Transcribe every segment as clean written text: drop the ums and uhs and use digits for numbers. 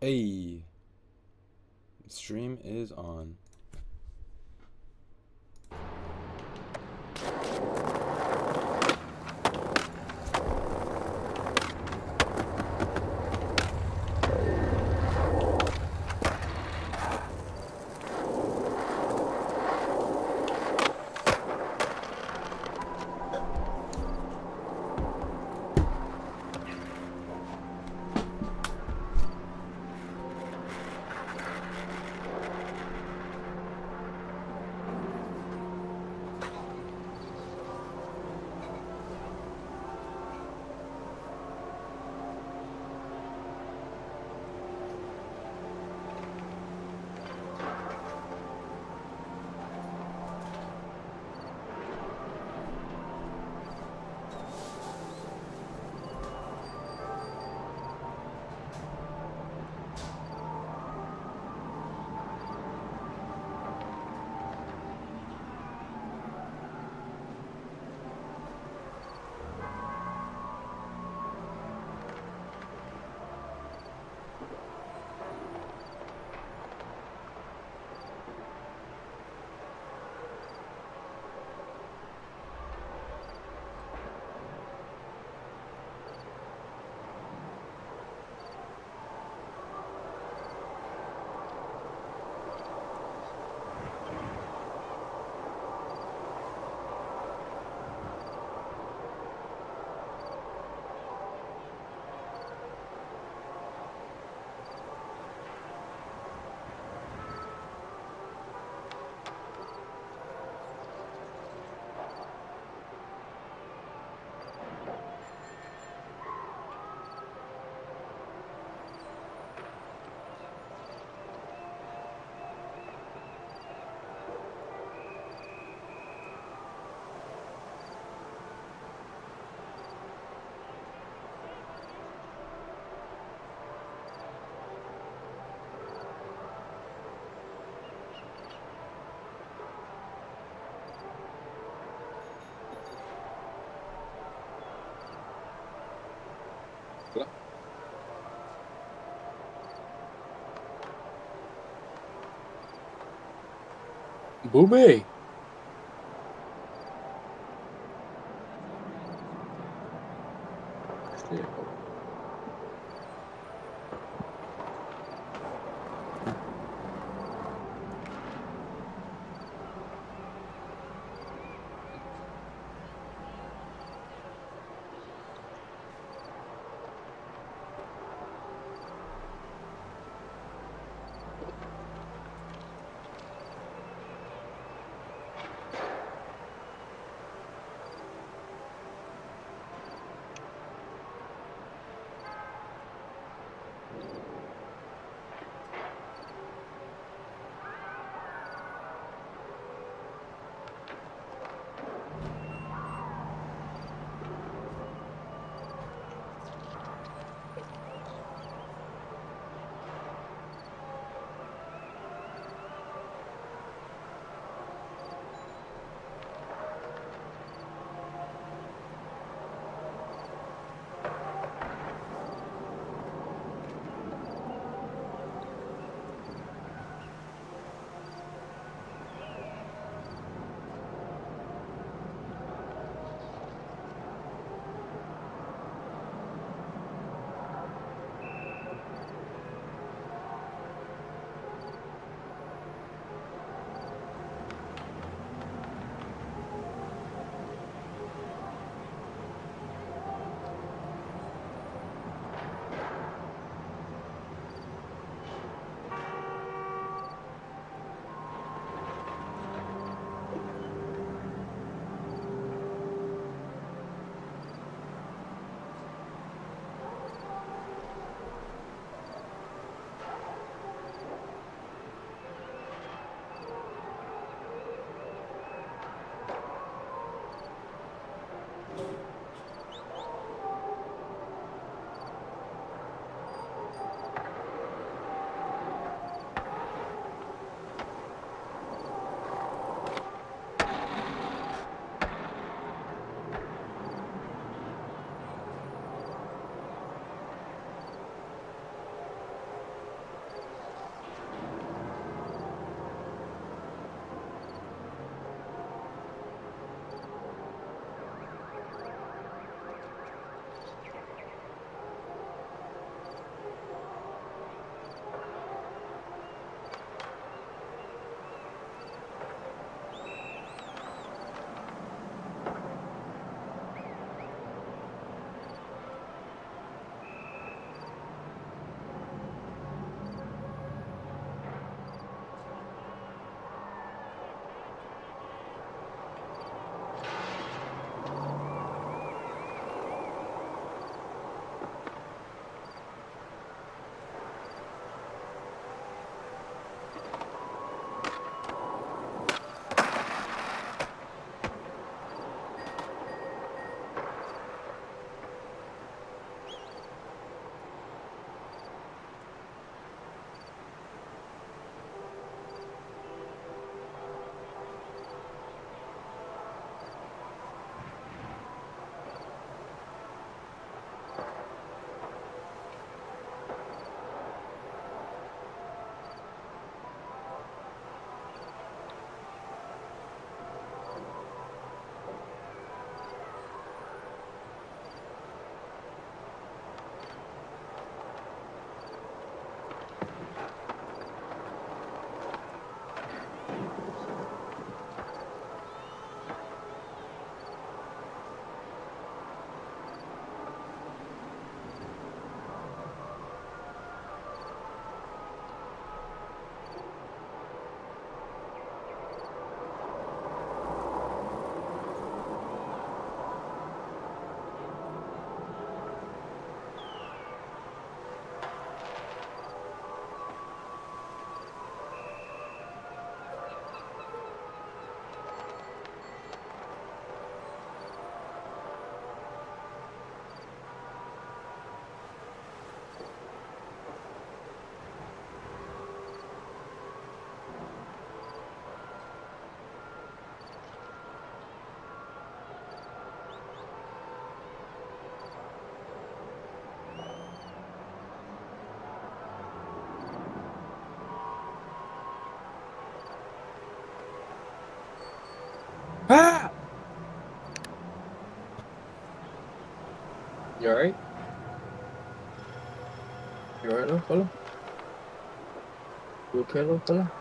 Hey, stream is on. Booby. You alright? You alright, little fella? You okay, little fella?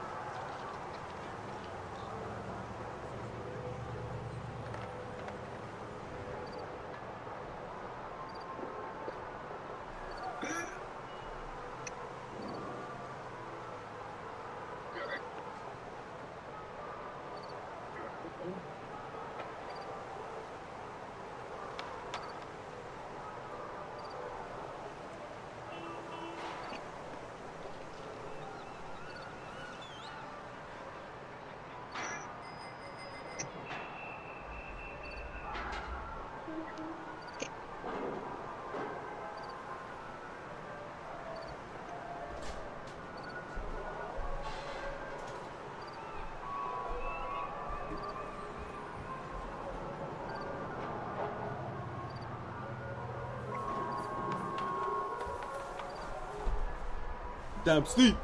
Damn sleep.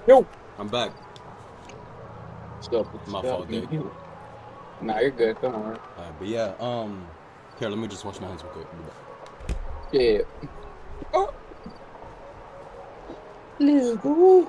Yo! I'm back. My fault, dude. Nah, you're good. Come on. Alright, but yeah, here, let me just wash my hands real quick. Yeah. Oh. Let's go.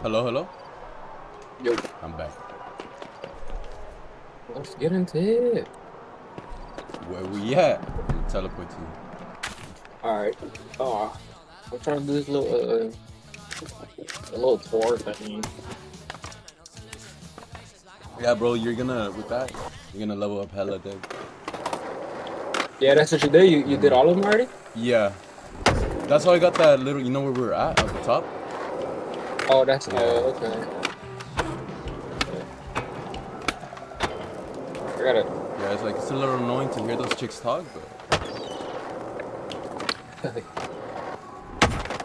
Hello, hello? Yo. I'm back. Let's get into it. Where we at? I'm teleport to you. Alright. Oh, I'm trying to do this little, a little tour thing. Yeah, bro, you're gonna, with that, you're gonna level up hella, dude. Yeah, that's what you did. You did all of them already? Yeah. That's how I got that little, you know where we were at the top? Oh, that's, Yeah. okay. I got it. Yeah, it's like, it's a little annoying to hear those chicks talk, but...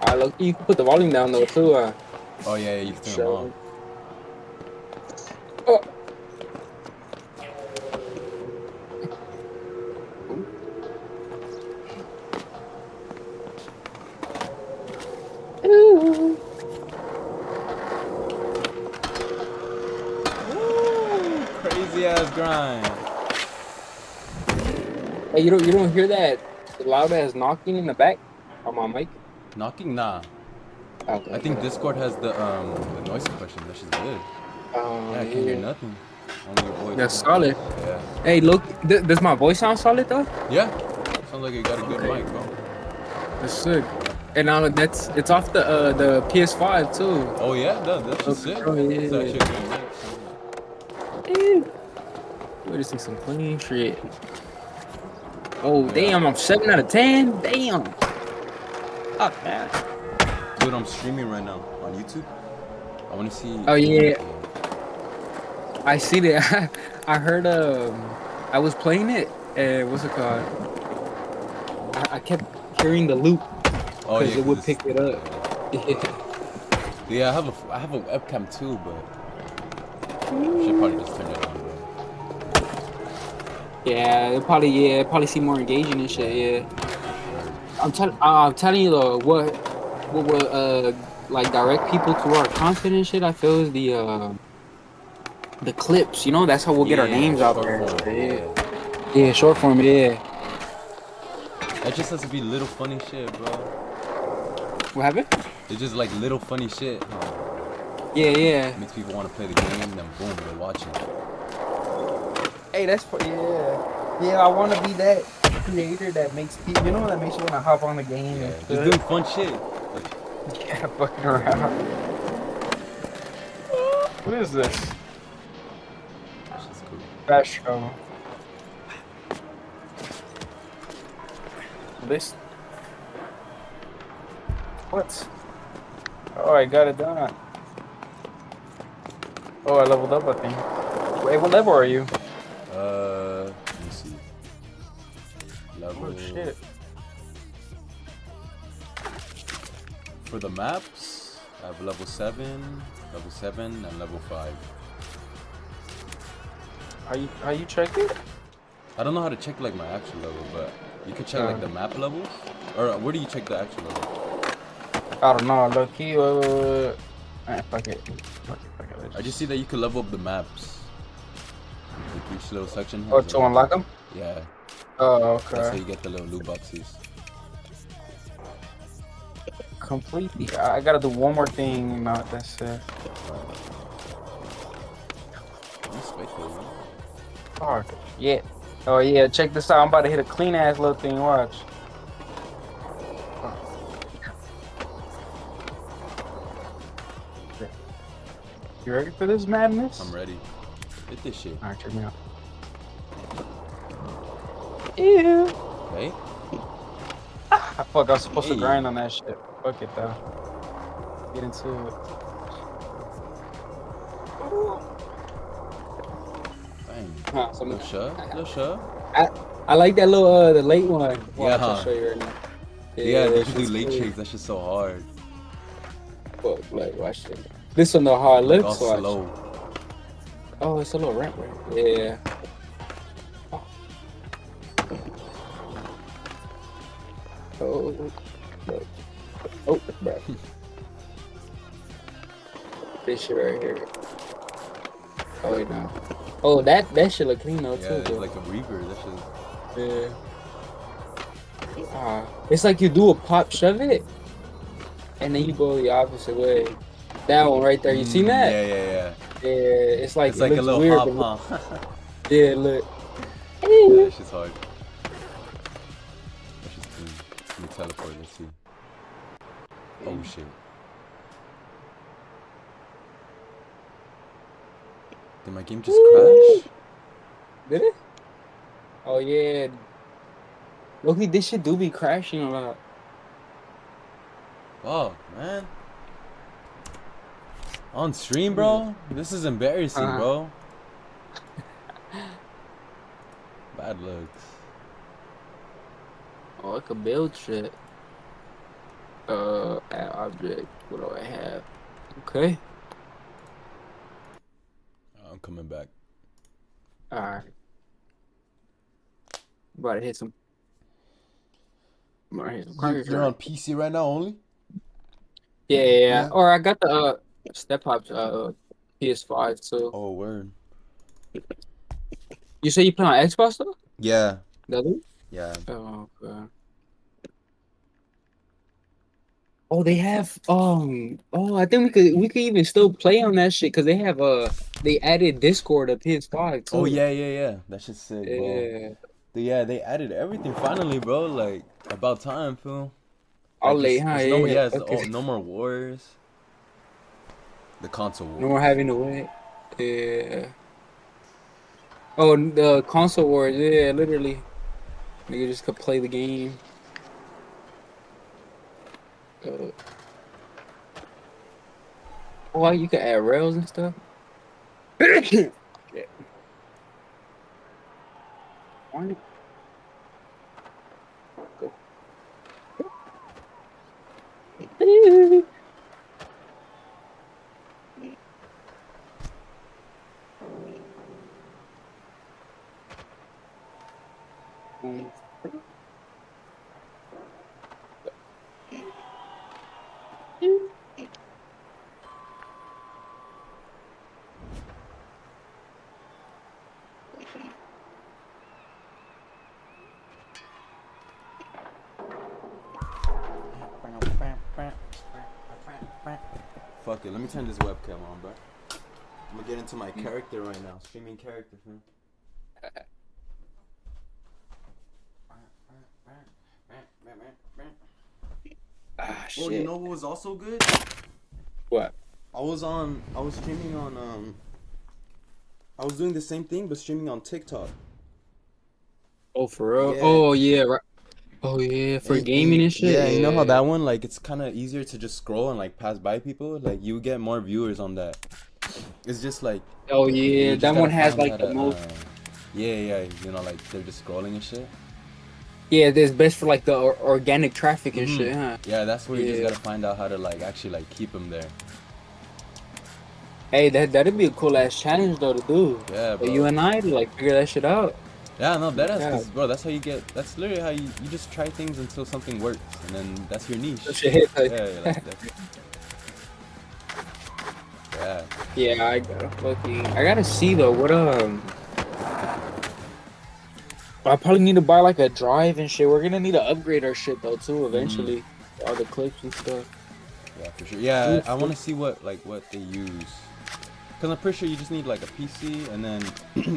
Alright, look, you can put the volume down though too. Oh yeah, you can turn them off. Oh. Ooh. Woo! Crazy ass grind. Hey, you don't hear that loud ass knocking in the back on my mic? Knocking? Nah. Okay. I think Discord has the noise suppression. That shit's good. Yeah, I can't hear nothing. Only your voice. That's solid. Yeah. Hey, look, does my voice sound solid though? Yeah. Sounds like you got a good Okay. mic, bro. That's sick. And now it's off the PS5 too. Oh yeah, that's just sick. Oh, yeah. It's actually a good mic. We just see some clean shit. Oh damn, I'm 7 out of 10. Damn. Fuck that. Dude, I'm streaming right now on YouTube. I want to see. Oh yeah. I see that. I heard I was playing it and what's it called? I kept hearing the loop Oh because yeah, it would pick it up. Yeah, I have a webcam too, but should probably just turn it on, bro. Yeah, it probably seem more engaging and shit. Yeah, I'm telling you though, what would like direct people to our content and shit. I feel is the clips. You know, that's how we'll get our names out there. Form, Yeah, short form. Yeah. It just has to be little funny shit, bro. What happened? It's just like little funny shit. Yeah. Makes people want to play the game, and then boom, they're watching. Hey, yeah. I want to be that creator that makes people, that makes you want to hop on the game. Yeah, And just doing fun shit. Yeah, fucking around. What is this? That shit's cool. Bastro. This. What? Oh, I got it done. Oh, I leveled up, I think. Wait, what level are you? Let me see. Level. Oh, shit. For the maps, I have level 7, and level 5. How you check it? I don't know how to check like my actual level, but you could check like the map levels. Or where do you check the actual level? I don't know, low key. Fuck it. I just see that you can level up the maps. Like each little section has Oh, to unlock them? Yeah. Oh, That's how okay. you get the little loot boxes. Completely. I gotta do one more thing. No, that's it. I'm spectating. Fuck. Yeah. Oh, yeah. Check this out. I'm about to hit a clean ass little thing. Watch. You ready for this madness? I'm ready. Hit this shit. Alright, check me out. Ew. Okay. Fuck, I was supposed to grind on that shit. Fuck it, though. Get into it. Dang. Little shove. I like that little the late one. Watch, Yeah. I'll show you right now. Yeah, you that can do shit's late cool. checks. That shit's so hard. Fuck, like, watch it. This one though, how it Like looks. all Watch. slow. Oh, it's a little ramp right. Yeah. Oh, oh, bro. This shit right here. Oh wait, no. Oh, that shit look clean though Yeah, too. it's Bro. like a reaver. That shit. Yeah. It's like you do a pop shove it, and then you go the opposite way. That one right there, you seen that? Yeah. Yeah, it's like It's it like a looks little weird, hop, but huh? yeah, look. Yeah, that shit's hard. That shit's clean. Let me teleport. Let's see. Oh shit. Did my game just crash? Did it? Oh yeah. Loki, this shit do be crashing a lot. Oh man. On stream, bro? This is embarrassing, bro. Bad looks. Oh, I could build shit. Add object. What do I have? Okay. I'm coming back. Alright. About to hit some. You're on PC right now only? Yeah. Or I got the Step Hops PS5 too. Oh, word. You say you play on Xbox though? Yeah. Does it? Yeah. Oh, okay. Oh, they have I think we could even still play on that shit because they have they added Discord to PS5 too. Oh, yeah. That shit's sick, bro. Yeah. Yeah, they added everything finally, bro. Like, about time, fool. All Like, late, huh? no more wars. The console wars. No more having to wait. Yeah. Oh, the console wars. Yeah, literally. You just could play the game. Oh, you could add rails and stuff. Yeah. Why? Go. Fuck it, let me turn this webcam on, bro. I'm gonna get into my character right now. Streaming character, fam. Ah, Bro, you shit. know what was also good? What? I was streaming on I was doing the same thing but streaming on TikTok. Oh, for real? Yeah. Oh, yeah. Right. Oh, yeah. For gaming and shit? Yeah, you know how Yeah. that one, like, it's kind of easier to just scroll and like pass by people. Like, you get more viewers on that. It's just like Oh, you yeah. just That gotta one has find how like the to, most. yeah, you know, like they're just scrolling and shit. Yeah, that's best for like the organic traffic and Hmm. shit, huh? Yeah, that's where you just Yeah. gotta find out how to like actually like keep them there. Hey, that'd be a cool ass challenge though to do. Yeah, For you bro. and I to like figure that shit out. Yeah, no, that is Yeah. because, bro, that's how you get. That's literally how you just try things until something works, and then that's your niche. That shit hit, like- Yeah, you're like that. Yeah. Yeah, I gotta see though. I probably need to buy like a drive and shit. We're gonna need to upgrade our shit though too eventually. All the clips and stuff. Yeah, for sure. Yeah, I Oof. want to see what they use, cause I'm pretty sure you just need like a PC, and then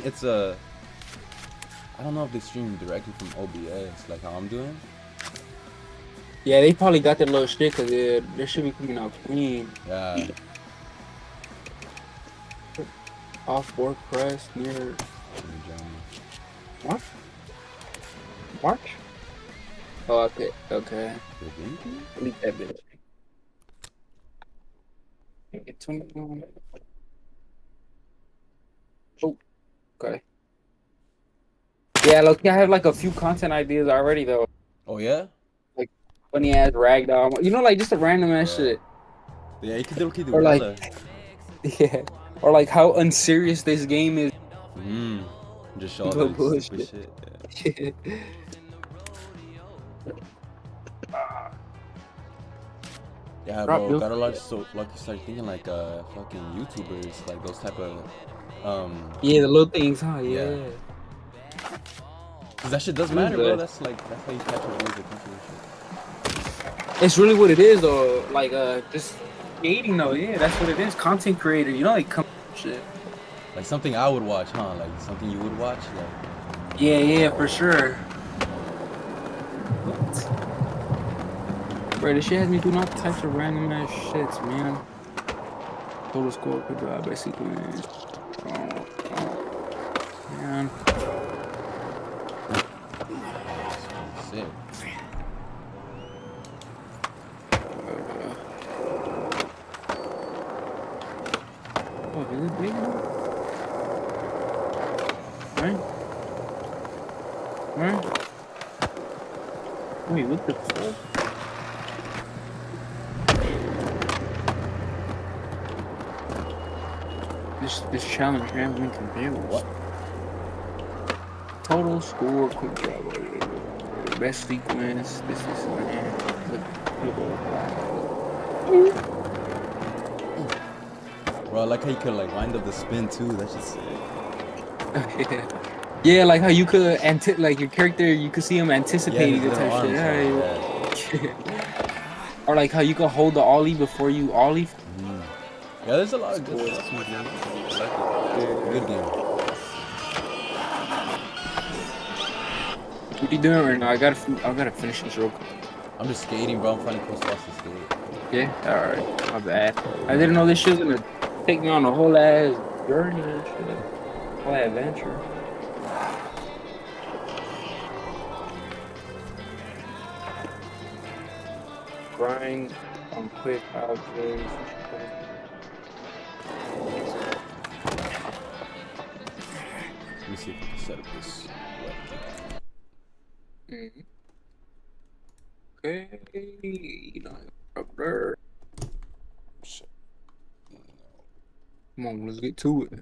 it's a. I don't know if they stream directly from OBS like how I'm doing. Yeah, they probably got that little shit because they should be coming out clean. Yeah. Off WordPress near what? March? Oh, okay, okay. Delete that bitch. Get 21. Oh, okay. Yeah, look, I have like a few content ideas already though. Oh yeah. Funny ass ragdoll, you know, like just a random ass Yeah. shit. Yeah, you could do Or like, Wella. yeah, or like how unserious this game is. Just show all No the stupid bullshit. shit. Yeah, Drop bro, you. gotta start thinking like fucking YouTubers, like those type of Yeah, the little things, huh? Yeah. Yeah. cause that shit does Who's matter, bro. that? That's how you catch everyone's attention and shit. It's really what it is though. Like just creating though. Yeah, that's what it is. Content creator. You know, like come shit. Like something I would watch, huh? Like something you would watch, like. Yeah, for sure. Bro, this shit has me doing all types of random ass shits, man. Total score could drive basically. Man. Sick. Oh, is it big enough? Right? Wait, what the fuck? This challenge has been confused. What? Total score, quick drive. Best sequence. This is Bro, I like how you could like wind up the spin too. That's just sick. Yeah, like how you could like your character, you could see him anticipating his the little type shit. arms, Yeah. Or like how you could hold the ollie before you ollie. Yeah, there's a lot of good stuff, man. I like it. Good game. What you doing right now? I gotta finish this real quick. I'm just skating, bro. I'm finding cool spots to skate. Yeah, all right, my bad. I didn't know this shit was gonna take me on a whole ass journey and shit, whole adventure. Grind on quick houses. Let me see if I can set up this webcam. Okay, rubber. Come on, let's get to it.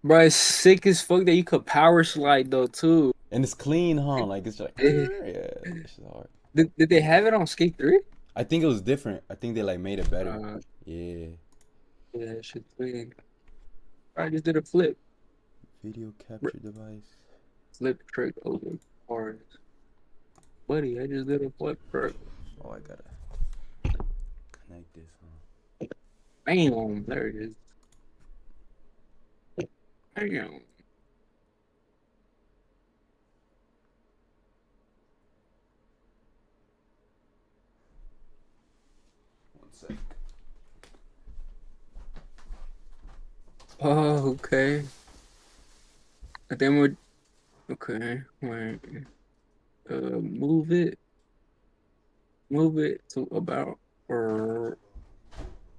Bro, it's sick as fuck that you could power slide though too. And it's clean, huh? Like it's like, Yeah. yeah, this is hard. Did they have it on Skate 3? I think it was different. I think they like made it better. Yeah, Yeah. that shit clean. I just did a flip. Video capture device. Flip trick over cars. Buddy, I just did a flip trick. Oh, I gotta connect this, huh? Bam, there it is. Bam. sec. Oh, okay. And then we're okay. Wait. Move it. Move it to about or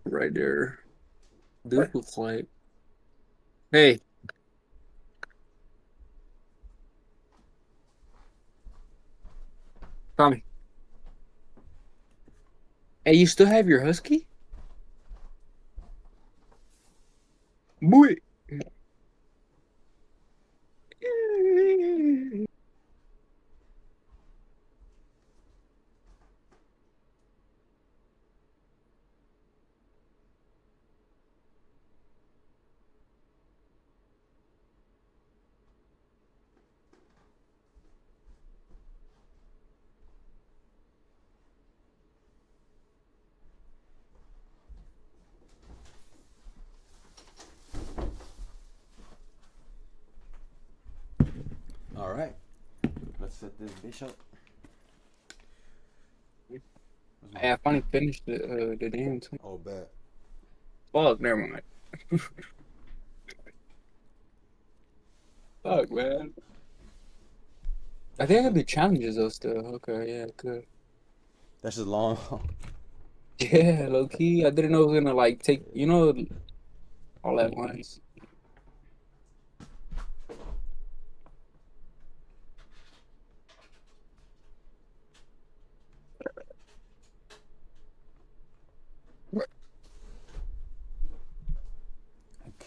right there. This looks like. Hey, Tommy. Hey, you still have your husky? Boy. All right. Let's set this bitch up. Hey, I finally finished the damn thing. Oh, bad. Fuck, never mind. Fuck, man. I think I have the challenges though still. Okay, yeah, good. That's just long. Yeah, low key. I didn't know it was gonna like take, all at once.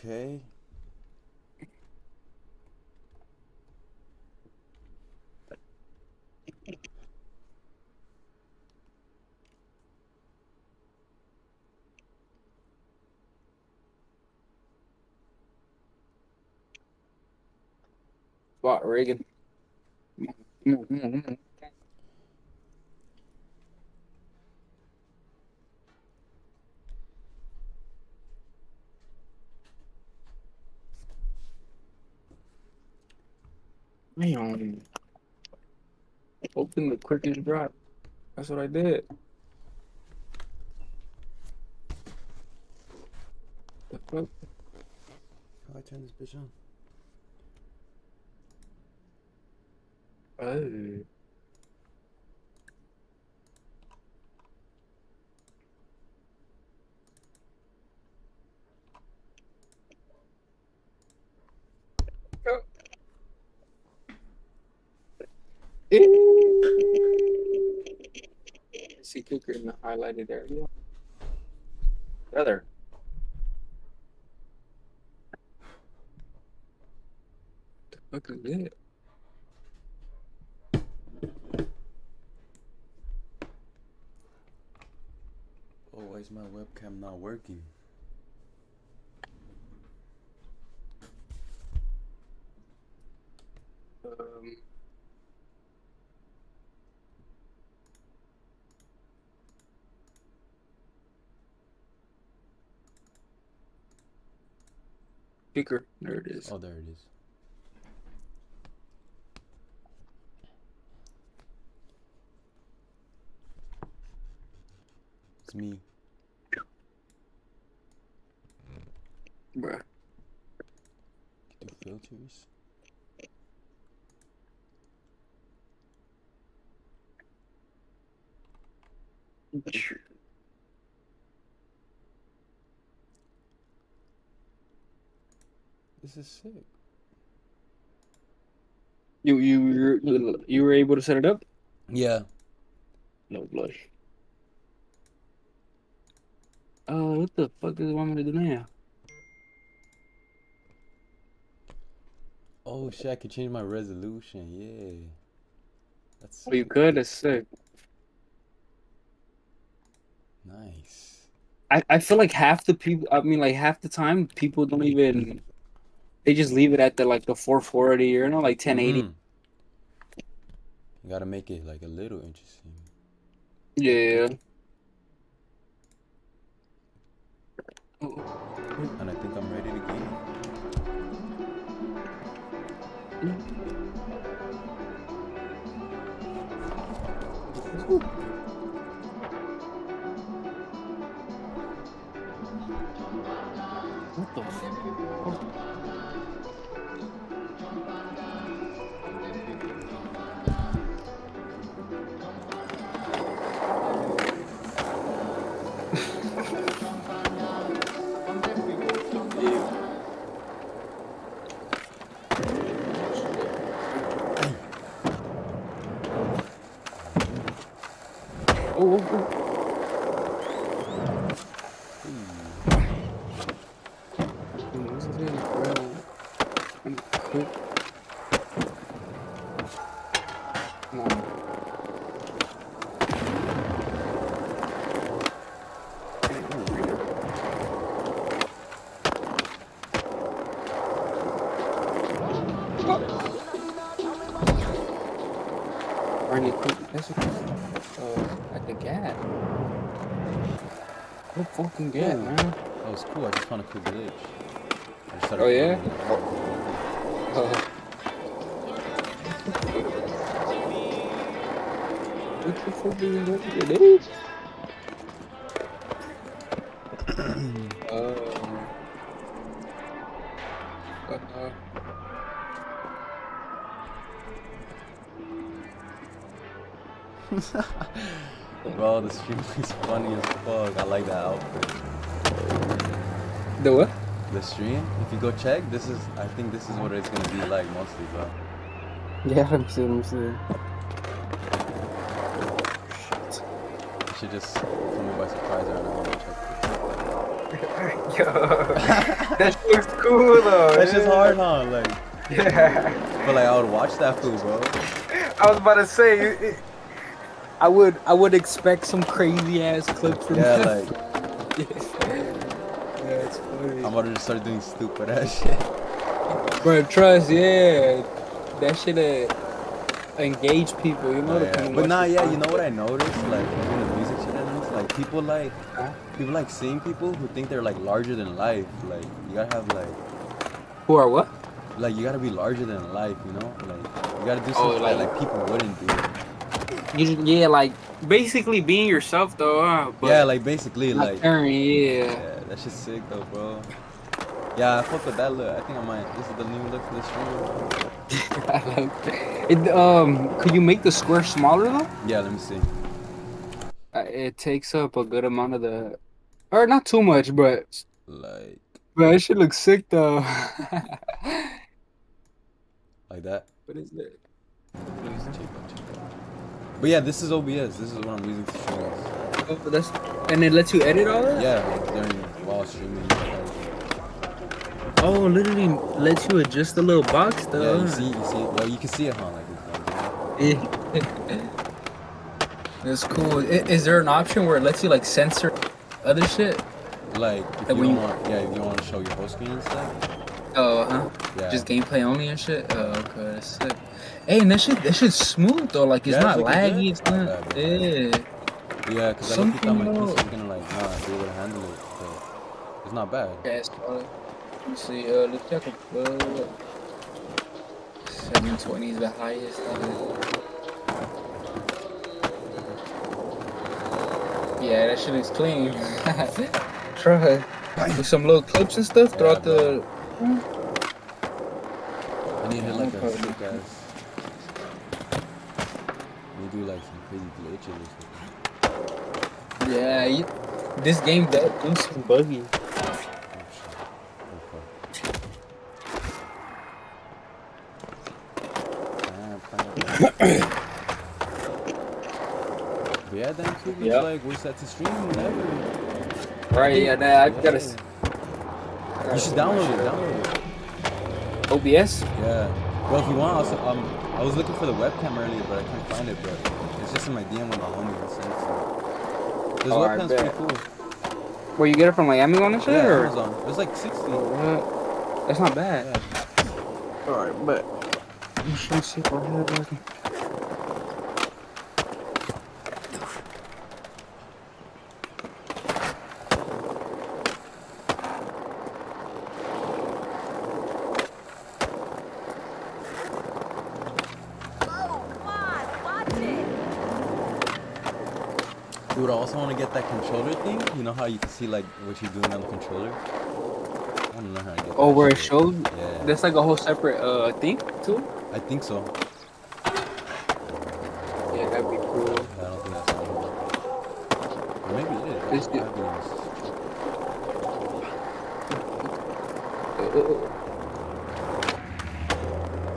Okay. Spot Reagan. Come on, come on, come on. Damn. Open the quickest drop. That's what I did. The fuck? How do I turn this bitch on? Oh. See cooker in the highlighted area. Brother. The fuck is that? Oh, why is my webcam not working? Um, Speaker. There it is. Oh, there it is. It's me. Bruh. Do filters. This is sick. You were able to set it up? Yeah. No blush. What the fuck does it want me to do now? Oh shit, I can change my resolution. Yeah. That's Oh, you could? That's sick. nice. I feel like half the people, I mean, like half the time, people don't even, they just leave it at the 440 or, like 1080. You gotta make it like a little interesting. Yeah. And I think I'm ready to game. What the fuck? Oh, oh, oh. Dude, this is really bro. I'm quick. Come on. Barney, quick. That's what. At the gap. What fucking gap, Ooh. man? That was cool. I just found a cool glitch. I just started Oh yeah. playing it. What the fuck is this? Bro, the stream is funny as fuck. I like that outfit. The what? The stream, if you go check, I think this is what it's gonna be like mostly, bro. Yeah, I'm seeing. You should just come in by surprise right now and check. Yo, that shit looks cool though. That's just yeah. hard, huh? Like, Yeah. but like, I would watch that fool, bro. I was about to say. I would expect some crazy ass clip from Yeah, that. like, Yeah, it's funny. I'm about to just start doing stupid ass shit. Bro, trust, yeah. That shit engage people, you know? Oh, to yeah. come and But watch nah, the yeah, you content. know what I noticed? Like, in the music shit, like, people like Huh? seeing people who think they're like larger than life. Like, you gotta have Who are what? like, you gotta be larger than life, you know? Like, you gotta do Oh, something that like- like people wouldn't do. Yeah, like basically being yourself though, but Yeah, like basically, not like, caring, yeah. yeah, that shit's sick though, bro. Yeah, I fuck with that look. I think I might. This is the new look for the stream. I like it. Could you make the square smaller though? Yeah, let me see. It takes up a good amount of the, or not too much, but Like that shit looks sick though. like that. What is that? Check out. But yeah, this is OBS. This is what I'm using to stream this. Oh, that's and it lets you edit all that. Yeah, like during while streaming. You can edit it. Oh, literally lets you adjust the little box Yeah, though. you see. Well, you can see it, huh? Like it's That's cool. Is there an option where it lets you like censor other shit? like if Like you when don't you- want, yeah, if you want to show your whole screen and stuff. Oh, huh? Yeah. Just gameplay only and shit. Oh, okay, that's sick. Hey, and that shit's smooth though. Like it's Yeah, not it's looking laggy. good. It's not. Not bad, Yeah. Yeah, because I looked at my Something PC, about- was gonna like be able to handle it. But it's not bad. Gas Let me see. Let's check. 720 is the highest. Yeah, that shit is clean. Try with some little clips and stuff throughout the. I need to hit like a Okay. sick ass. You do like some crazy glitches or something. Yeah, this game does do some buggy. Oh shit. Oh fuck. But yeah, then too, Yep. like we're set to stream whenever. Right? Yeah, nah, I gotta. You should download it. OBS. Yeah. Well, if you want, also, I was looking for the webcam earlier, but I couldn't find it. But it's just in my DM with my homie. He said so. This Oh, I webcam's pretty bet. cool. Where you get it from, like Amazon and shit, Yeah, or? Amazon. It was like 60. What? That's not bad. Yeah. Alright, but I'm just trying to see if I have like. Oh, come on, watch it. Dude, I also want to get that controller thing. You know how you can see like what you're doing on the controller? I want to learn how to get Oh, that where it shit. shows. Yeah, That's like a whole separate thing too. I think so. Yeah, that'd be cool. I don't think that's on here. Or maybe it is. I This don't dude- have these. uh,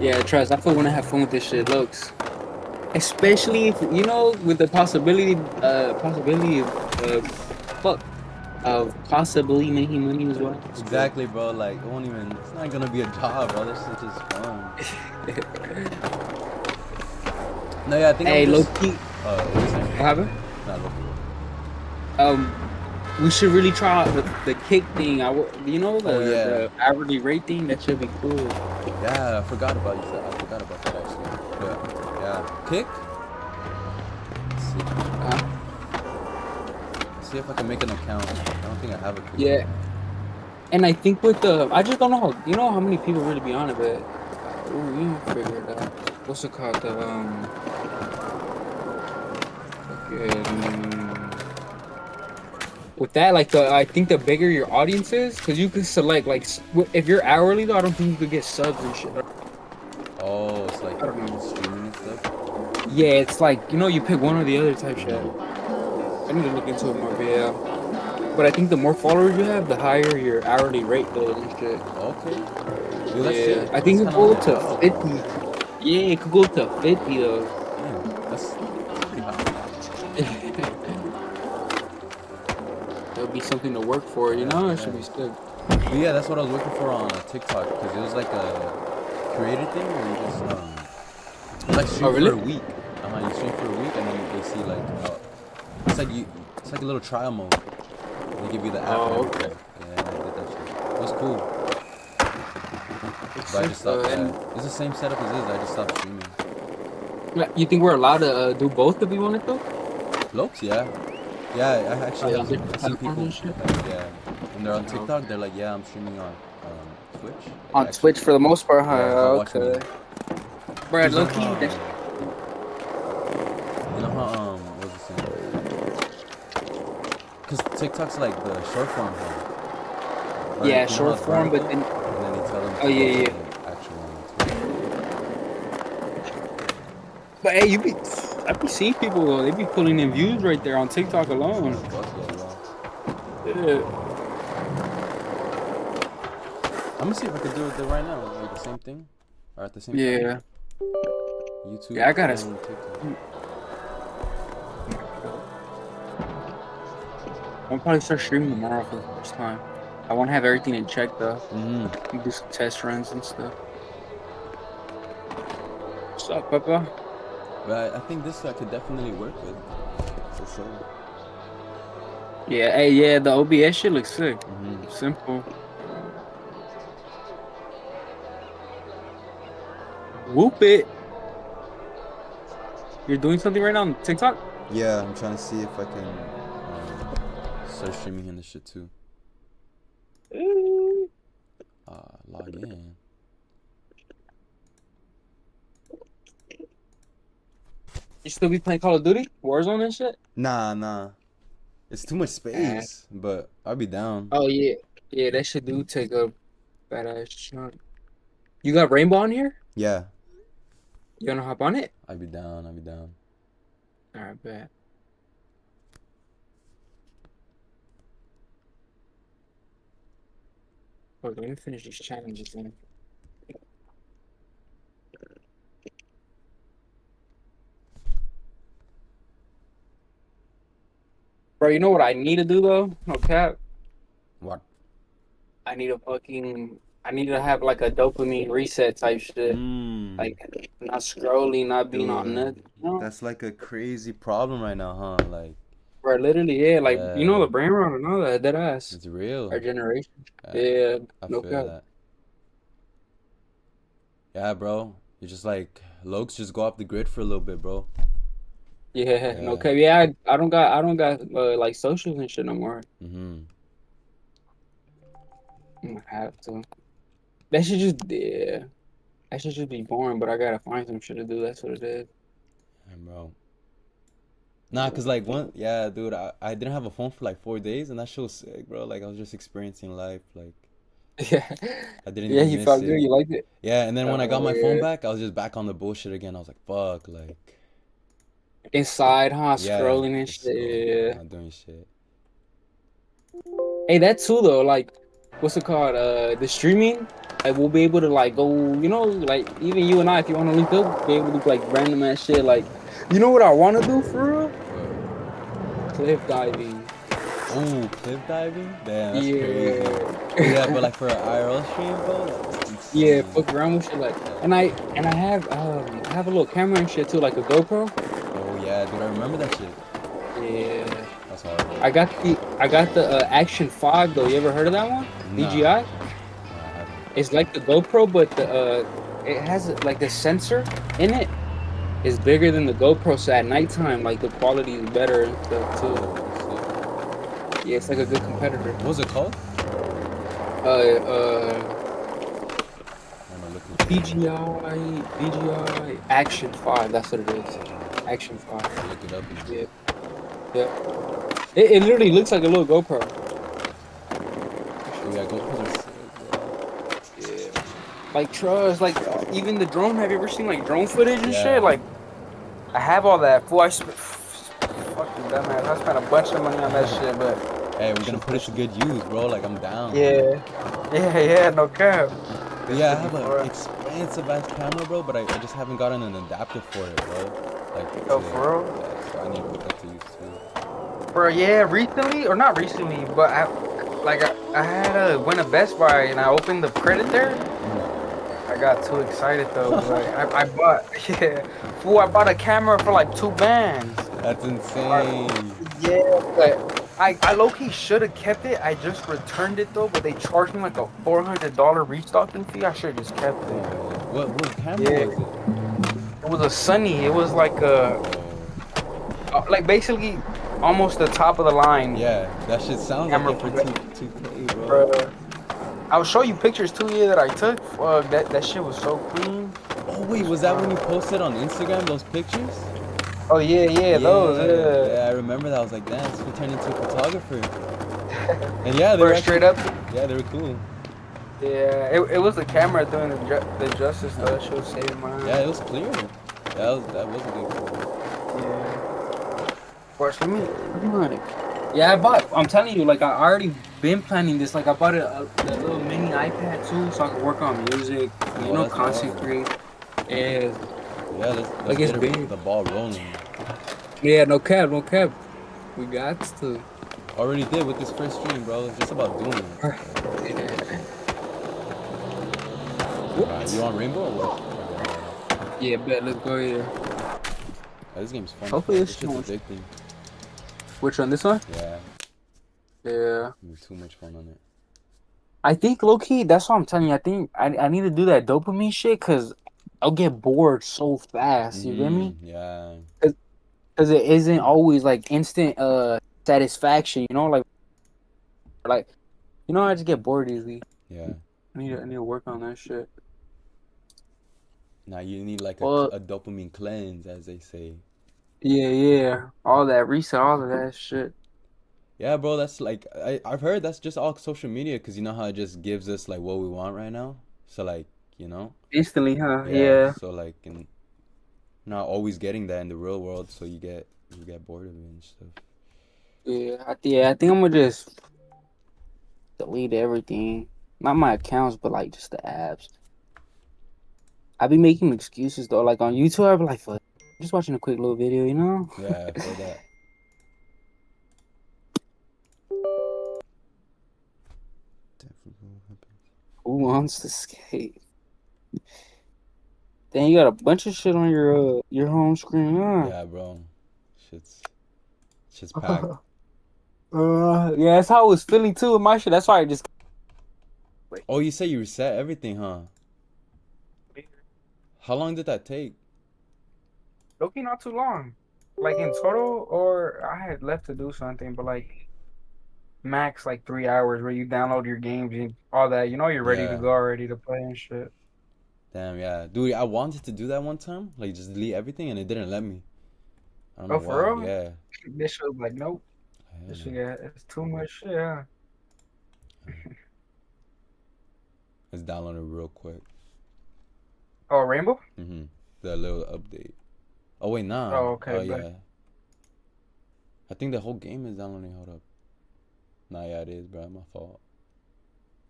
Yeah, trust. I feel when I have fun with this shit. Looks, especially if you know, with the possibility of possibly making money as well. Exactly, bro. Like, it won't even. It's not gonna be a job, bro. This is just fun. No, yeah, I think Hey, I'm low just. key, What are you saying? what happened? Not low We should really try out the kick thing. You know Oh, yeah. the hourly rate thing. That should be cool. Yeah, I forgot about you. I forgot about that actually. But yeah, kick. Let's see. Uh, Let's see if I can make an account. I don't think I have a kick. yeah, and I think with I just don't know how you know how many people really be on it, but ooh, you figure it out. What's it called? Fucking, with that, like I think the bigger your audience is, because you can select like if you're hourly though, I don't think you could get subs and shit. Oh, it's like I don't know. streaming and stuff. Yeah, it's like you know you pick one or the other type shit. I need to look into it more, but yeah. But I think the more followers you have, the higher your hourly rate goes and shit. Okay. Dude, that's Yeah, shit. I think it That's could go kinda to like, 50. Yeah, it could go to 50 though. damn, that's pretty high. That'll be something to work for, you know? It should be still. But yeah, that's what I was looking for on TikTok because it was like a creator thing where you just like stream Oh, really? for a week. You stream for a week and then they see like it's like it's like a little trial mode. They give you the app. Oh, and okay. everything. Yeah, I did that shit. It was cool. It's But I sick, just stopped. though, and It's the same setup as this. I just stopped streaming. you think we're allowed to do both if we wanted to? Lopes, yeah. Yeah, I actually On have different seen people platforms and shit? like, yeah, when they're on TikTok, they're like, yeah, I'm streaming on Twitch. Like, On actually, Twitch for the most part, huh? yeah, they'll watch me. Okay. Bro, Cause low you know key, how, that's. you know how what was I saying? Cause TikTok's like the short form one. Or, Yeah, you know how short it's form, but vertical? then. And then they tell them Oh, to yeah, go yeah. to the actual one on Twitch. But hey, I be seeing people, they be pulling in views right there on TikTok alone. Fuck yeah, bro. Yeah. I'm gonna see if I can do it right now, like the same thing, or at the same time. Yeah. YouTube. Yeah, I gotta. and TikTok. I'll probably start streaming tomorrow for the first time. I want to have everything in check though. Mm-hmm. Do some test runs and stuff. What's up, Papa? But I think this I could definitely work with, for sure. Yeah, hey, yeah, the OBS shit looks sick. Mm-hmm. Simple. Whoop it. You're doing something right now on TikTok? Yeah, I'm trying to see if I can start streaming in this shit too. Log in. You still be playing Call of Duty? Warzone and shit? Nah. It's too much space, but I'll be down. Oh, yeah. Yeah, that shit do take a badass chunk. You got Rainbow on here? Yeah, You wanna hop on it? I'll be down. Alright, bet. Oh, let me finish these challenges then. Bro, you know what I need to do though? No cap. What? I need to have like a dopamine reset type shit. Like not scrolling, not being on Dude, nothing. You know? that's like a crazy problem right now, huh? Like, Bro, literally, yeah. Like you know yeah, the brain rot and all that, dead ass. it's real. Our generation. Uh, Yeah, I no feel cap. that. Yeah, bro. You're just like, Lokes, just go off the grid for a little bit, bro. Yeah, no Yeah. cap. Yeah, I don't got like socials and shit no more. Mm-hmm. I'm gonna have to. That should just yeah. That should just be boring, but I gotta find some shit to do. That's what it is. Yeah, bro. Nah, cause like yeah, dude, I didn't have a phone for like 4 days, and that shit was sick, bro. Like I was just experiencing life. Like Yeah. I didn't Yeah, even you miss felt good. it. You liked it. Yeah, and then when I got Oh my phone yeah. back, I was just back on the bullshit again. I was like, fuck, like Inside, huh? yeah, Scrolling and just scrolling, shit. Yeah. not doing shit. Hey, that too though. Like, what's it called? The streaming. Like, we'll be able to like go. Like even you and I, if you want to link up, be able to do like random ass shit. Like, you know what I want to do for real? But Cliff diving. oh, cliff diving? Damn, that's crazy. Yeah. But yeah, but like for an IRL stream, bro, that's Yeah, insane. fuck around with shit like, Yeah. and I have a little camera and shit too, like a GoPro. Oh yeah, dude, I remember that shit. Yeah, That's hard. I got the Action 5 though. You ever heard of that one? Nah, DJI. nah, I haven't. It's like the GoPro, but the it has like the sensor in it is bigger than the GoPro. So at nighttime, like the quality is better and stuff too. Oh, Yeah, it's like a good competitor. sick. What was it called? Uh, uh, I'm gonna look into it. DJI Action 5. That's what it is. Action 5. I'll look it up and Yeah, shit. yeah. It literally looks like a little GoPro. Oh yeah, GoPros are sick, bro. Yeah. Like trust, like even the drone. Have you ever seen like drone footage and shit? Yeah. Like I have all that. Fool, fucking dumbass. I spent a bunch of money on that shit, but Hey, we're gonna put it to good use, bro. Like I'm down. yeah, yeah, no cap. But This yeah, I should be have an fun. expensive ass camera, bro. But I just haven't gotten an adapter for it, bro. Like Yo, to for real? yeah, so I need to put that to use too. Bro, yeah, recently or not recently, but I had went to Best Buy and I opened the credit there. I got too excited though. Like I bought yeah, fool. I bought a camera for like 2 bands. That's insane. Yeah, but I low key should have kept it. I just returned it though, but they charged me like a $400 restocking fee. I should have just kept Oh, it. yeah. What camera Yeah, was it? it was a Sunny. It was like a Oh, like basically almost the top of the line yeah. That shit sounds like camera. it for two K, bro. Bro, I'll show you pictures too, yeah, that I took. That shit was so clean. Oh wait, was that when you posted on Instagram those pictures? Oh yeah, those. Yeah, Yeah. yeah, I remember that. I was like, damn, this could turn into a photographer. And yeah, they were Bro, actually, straight up. yeah, they were cool. Yeah, it was the camera doing the justice though. That shit was saving my Yeah, ass. it was clear. That was a good call. Yeah. Watch me. Yeah, I bought. I'm telling you, like I already been planning this. Like I bought a little mini iPad too, so I can work on music. Oh, that's Content awesome. create. Yeah, Yeah, let's like it's get big. the ball rolling. Yeah, no cap, no cap. We got to. Already did with this first stream, bro. It's just about doing it. You on Rainbow or what? Yeah, bet. Let's go here. This game's fun. Hopefully This it's shit's not- addicting. Which one? This one? Yeah, Yeah. there's too much fun on it. I think low key. That's what I'm telling you. I think I need to do that dopamine shit because I'll get bored so fast. You get me? Yeah. Because it isn't always like instant satisfaction. I just get bored easily. Yeah. I need to work on that shit. Now you need like Well, a dopamine cleanse, as they say. yeah. All that reset, all of that shit. Yeah, bro. That's like I've heard that's just all social media, because you know how it just gives us like what we want right now. So like Instantly, huh? yeah. Yeah. So like and not always getting that in the real world, so you get bored of it and stuff. I think I'm gonna just delete everything. Not my accounts, but like just the apps. I be making excuses though. Like on YouTube, I be like, fuck, just watching a quick little video, you know? Yeah, for that. Who wants to skate? Then you got a bunch of shit on your home screen, huh? Yeah, bro. Shit's packed. Yeah, that's how I was feeling too with my shit. That's why I just. Oh, you say you reset everything, huh? How long did that take? Okay, not too long. Like in total, or I had left to do something, but like max like 3 hours where you download your games and all that. You're ready to Yeah. go already to play and shit. Damn, yeah. Dude, I wanted to do that one time. Like, just delete everything, and it didn't let me. I don't know Oh, for why. real? Yeah. This shit was like, nope. This shit Yeah. got it's too much shit. Yeah. Let's download it real quick. Oh, Rainbow? The little update. Oh wait, nah. Oh, Oh okay, but yeah. I think the whole game is downloading. Hold up. Nah, yeah, it is, bro. My fault.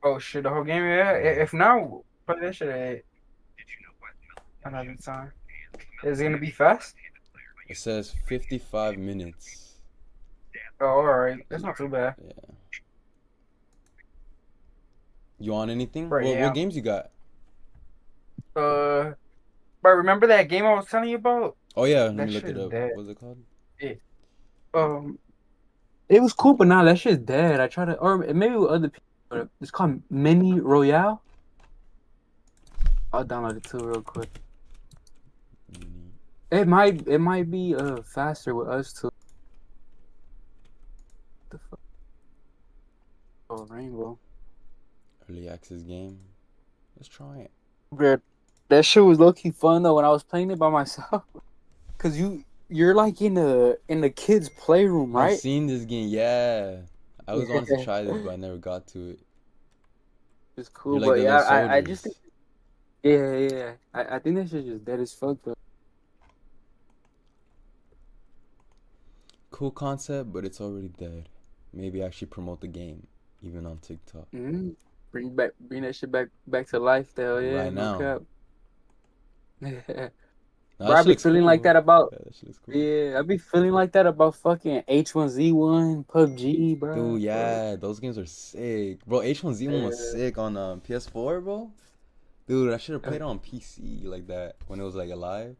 oh shit, the whole game. Yeah. Yeah. If not, play that shit at another time. Is it gonna be fast? It says 55 minutes. Oh, all right. That's not too bad. Yeah. You on anything? Right. What Yeah. games you got? Uh, but remember that game I was telling you about? Oh yeah, let That me look shit it is up. dead. What's it called? It, um, It was cool, but now that shit's dead. I tried to, or maybe with other people. But it's called Mini Royale. I'll download it too real quick. Mini- It might be faster with us too. The fuck? Oh, Rainbow. Early access game. Let's try it. Bro, that shit was low key fun though when I was playing it by myself. Cause you're like in the kids' playroom, I've right? seen this game. Yeah. I always wanted to Yeah. try this, but I never got to it. It's cool, You're like but the yeah, little I just think, soldiers. yeah. I think that shit just dead as fuck though. Cool concept, but it's already dead. Maybe actually promote the game, even on TikTok. Bring that shit back to life though, yeah, Right no now. cap. No, Bro, that I shit be looks feeling like cool. that about Yeah, that shit looks cool. yeah, I be feeling like that about fucking H1Z1, PUBG, bro. Dude, yeah, those games are sick. Bro, H1Z1 was sick on PS4, bro. Dude, I should have played it on PC like that when it was like alive.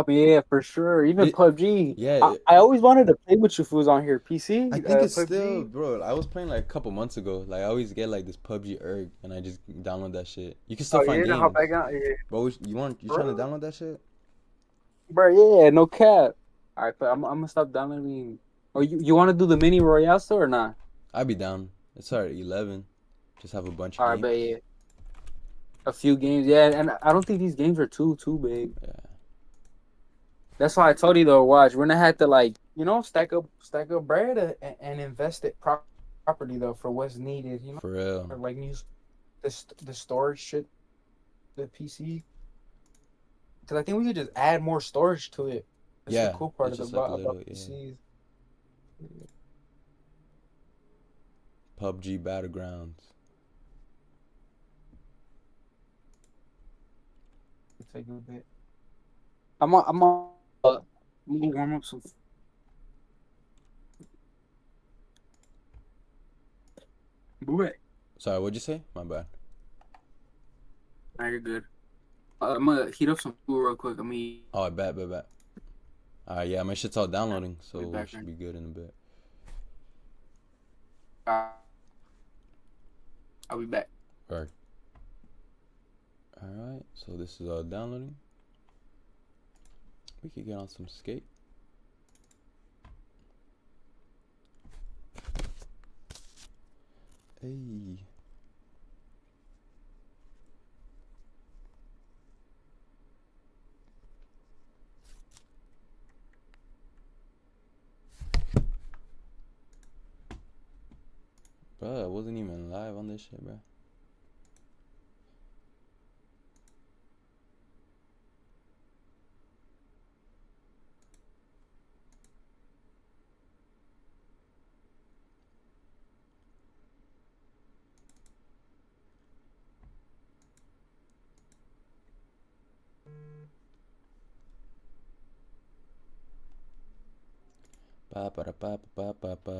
Yeah, for sure. Even It, PUBG. yeah, I always wanted to play with you fools on here. PC, I think it's still, PUBG. bro. I was playing like a couple months ago. Like I always get like this PUBG ERG, and I just download that shit. You can still oh find yeah, to hop games, back out. Yeah, bro. You trying to bro, download that shit? Bro, yeah, no cap. All right, but I'm gonna stop downloading. Or you want to do the mini royale still or not? I'd be down. It's already 11. Just have a bunch of All right, games. but yeah, a few games. Yeah, and I don't think these games are too big. Yeah. That's why I told you though. Watch, we're gonna have to like stack up bread and invest it properly though for what's needed. For real. For like use the storage shit, the PC. Because I think we could just add more storage to it. That's Yeah, the cool part it's of just like a about little, PCs. PUBG Battlegrounds. Take a bit. I'm gonna warm up some. Boo-bye. Sorry, what'd you say? My bad. Nah, you're good. I'm gonna heat up some food real quick. Oh, I bet. Alright, yeah, my shit's all downloading, so Be we back, should man. be good in a bit. I'll be back. Alright. Alright, so this is all downloading. We could get on some skate. Hey. Bro, I wasn't even live on this shit, bro. Ba ba da ba ba ba ba.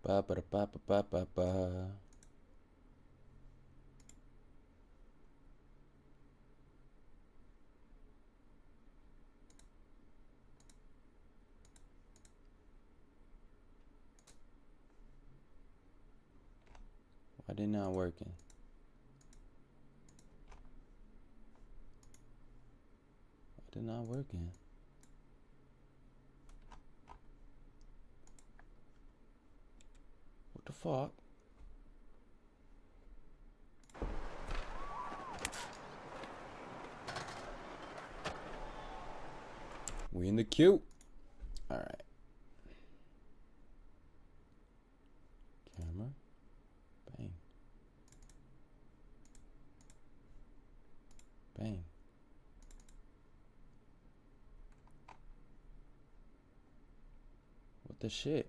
Ba ba da ba ba ba ba. Why they not working? Why they not working? What the fuck? We in the queue. All right. Camera. Bang. Bang. What the shit?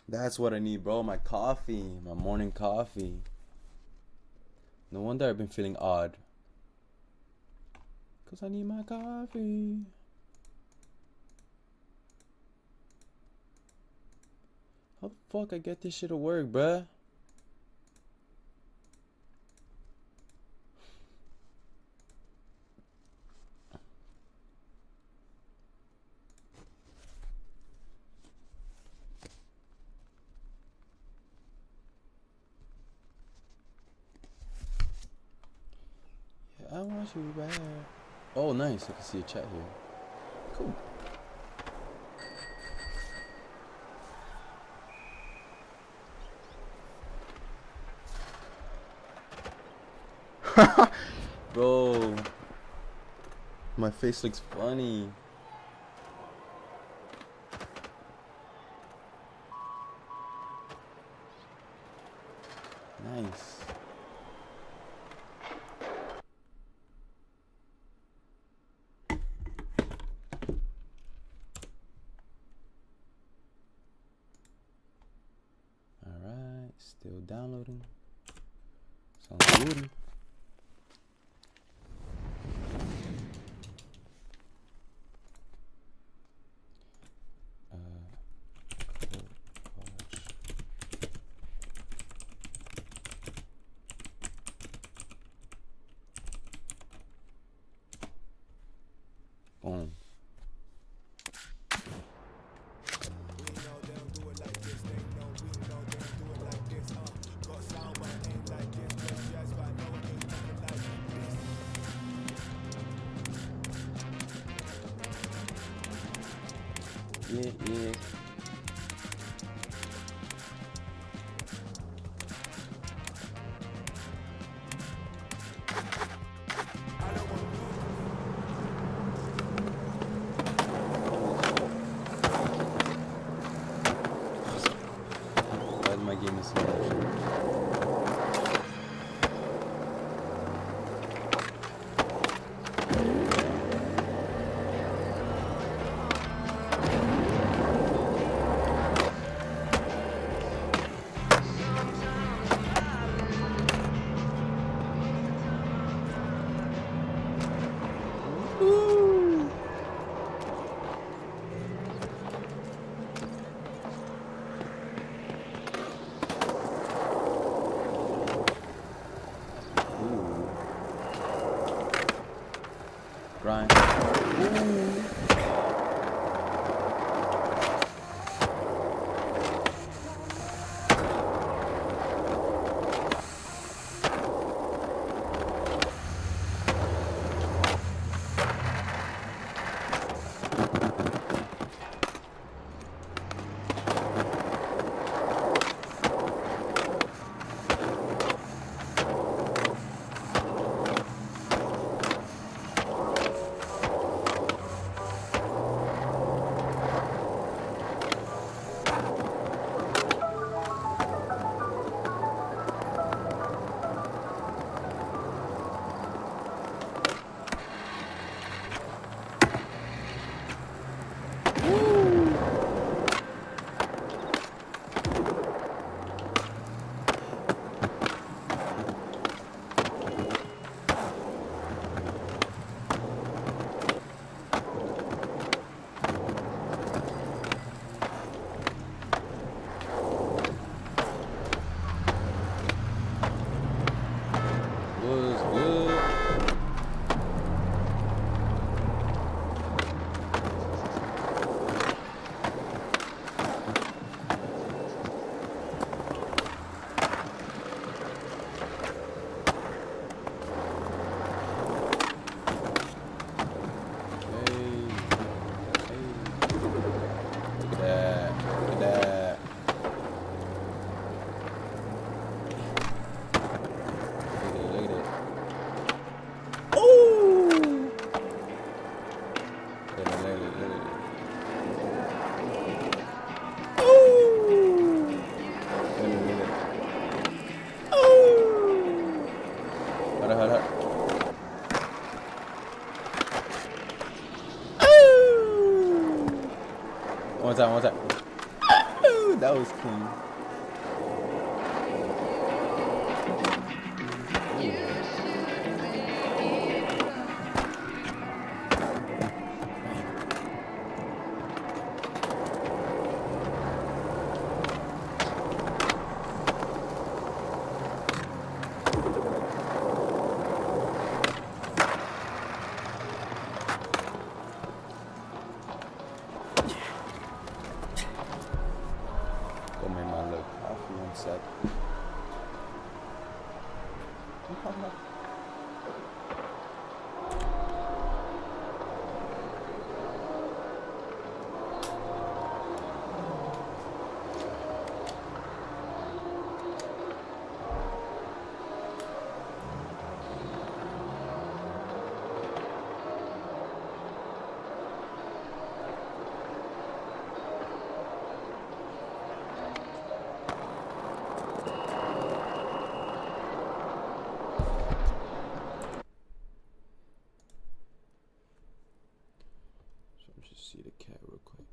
That's what I need, bro. My coffee. My morning coffee. No wonder I've been feeling odd. Because I need my coffee. How the fuck I get this shit to work, bruh? I want you back. Oh, nice. I can see a chat here. Cool. Bro, my face looks funny. Nice. Still downloading. Sounds good. Boom. Yeah, yeah. Why my game is so much? Grind. Ooh. One time, one time. Ooh, that was clean. Go make my little coffee one sec. So let me just see the cat real quick.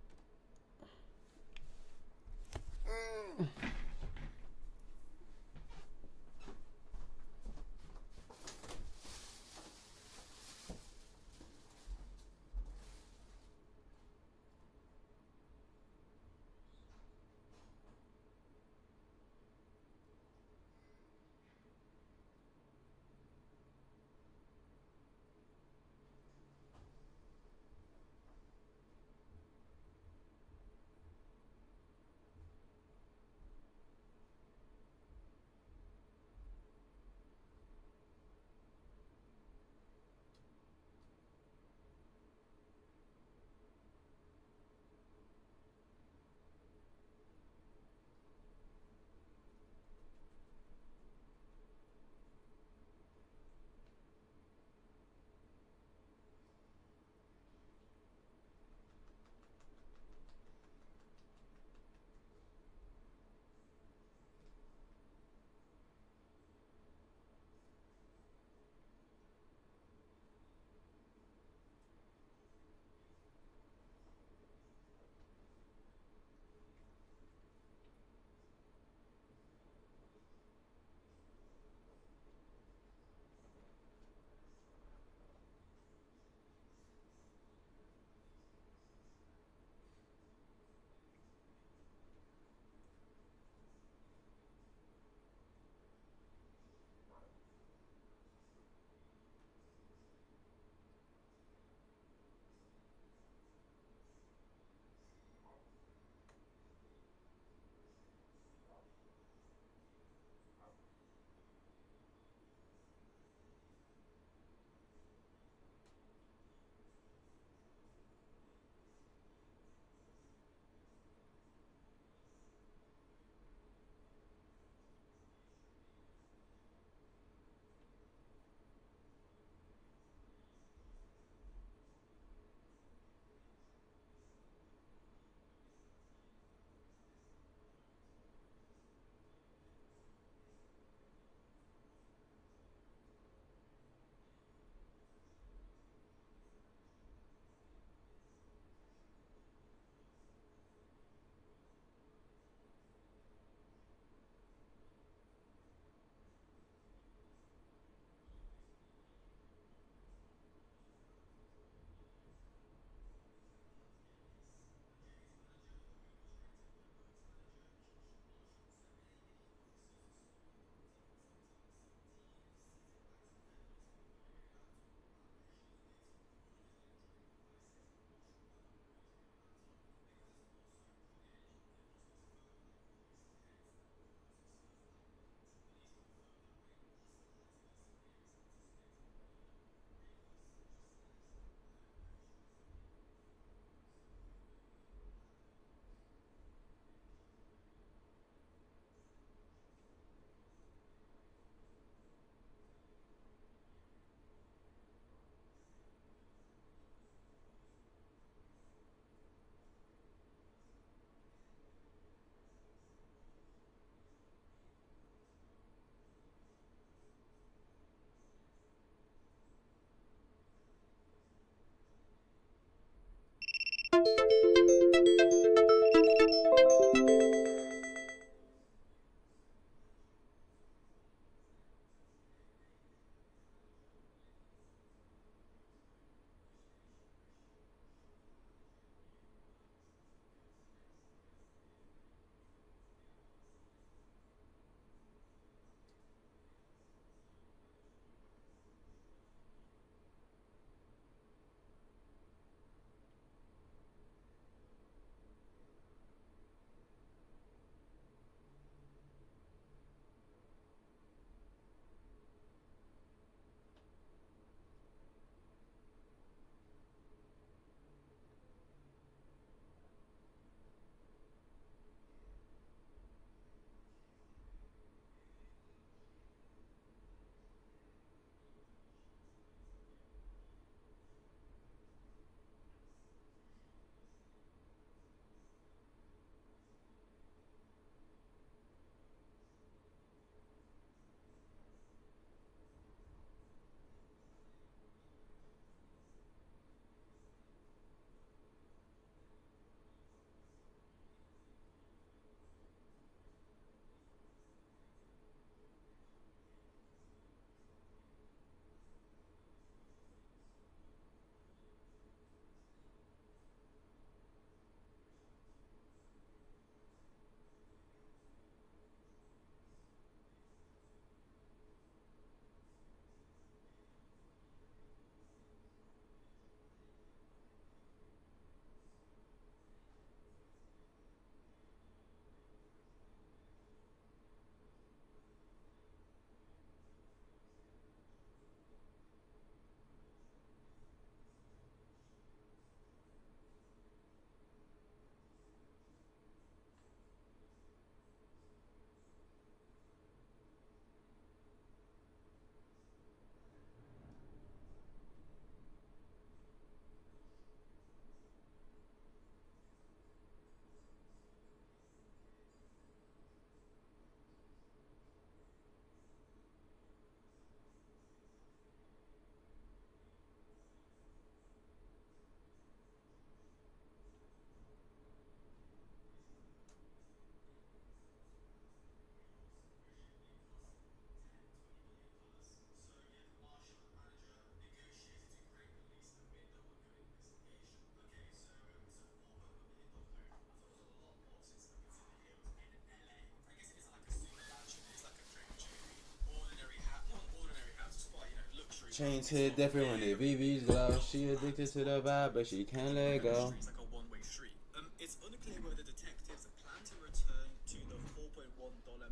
Chains hit different when they VVs glow. She addicted to the vibe, but she can't let go. It's like a one-way street. It's unclear whether detectives plan to return to the $4.1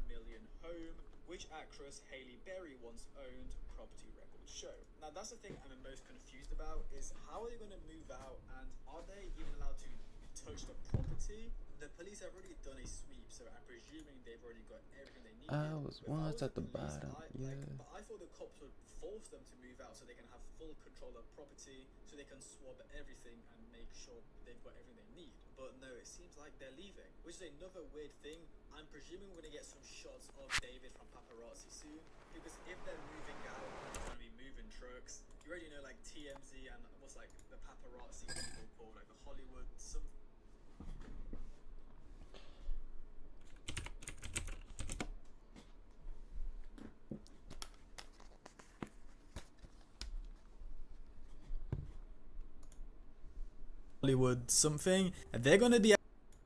million home, which actress Halle Berry once owned, Property Records show. Now that's the thing I'm most confused about, is how are they going to move out, and are they even allowed to touch the property? The police have already done a sweep, so I'm presuming they've already got everything they need. I was once at the bottom, yeah. But I thought the cops would force them to move out so they can have full control of property, so they can swab everything and make sure they've got everything they need. But no, it seems like they're leaving, which is another weird thing. I'm presuming we're gonna get some shots of David from paparazzi soon, because if they're moving out, it's gonna be moving trucks. You already know, like TMZ and what's like the paparazzi people called, like the Hollywood some. Hollywood something, they're gonna be.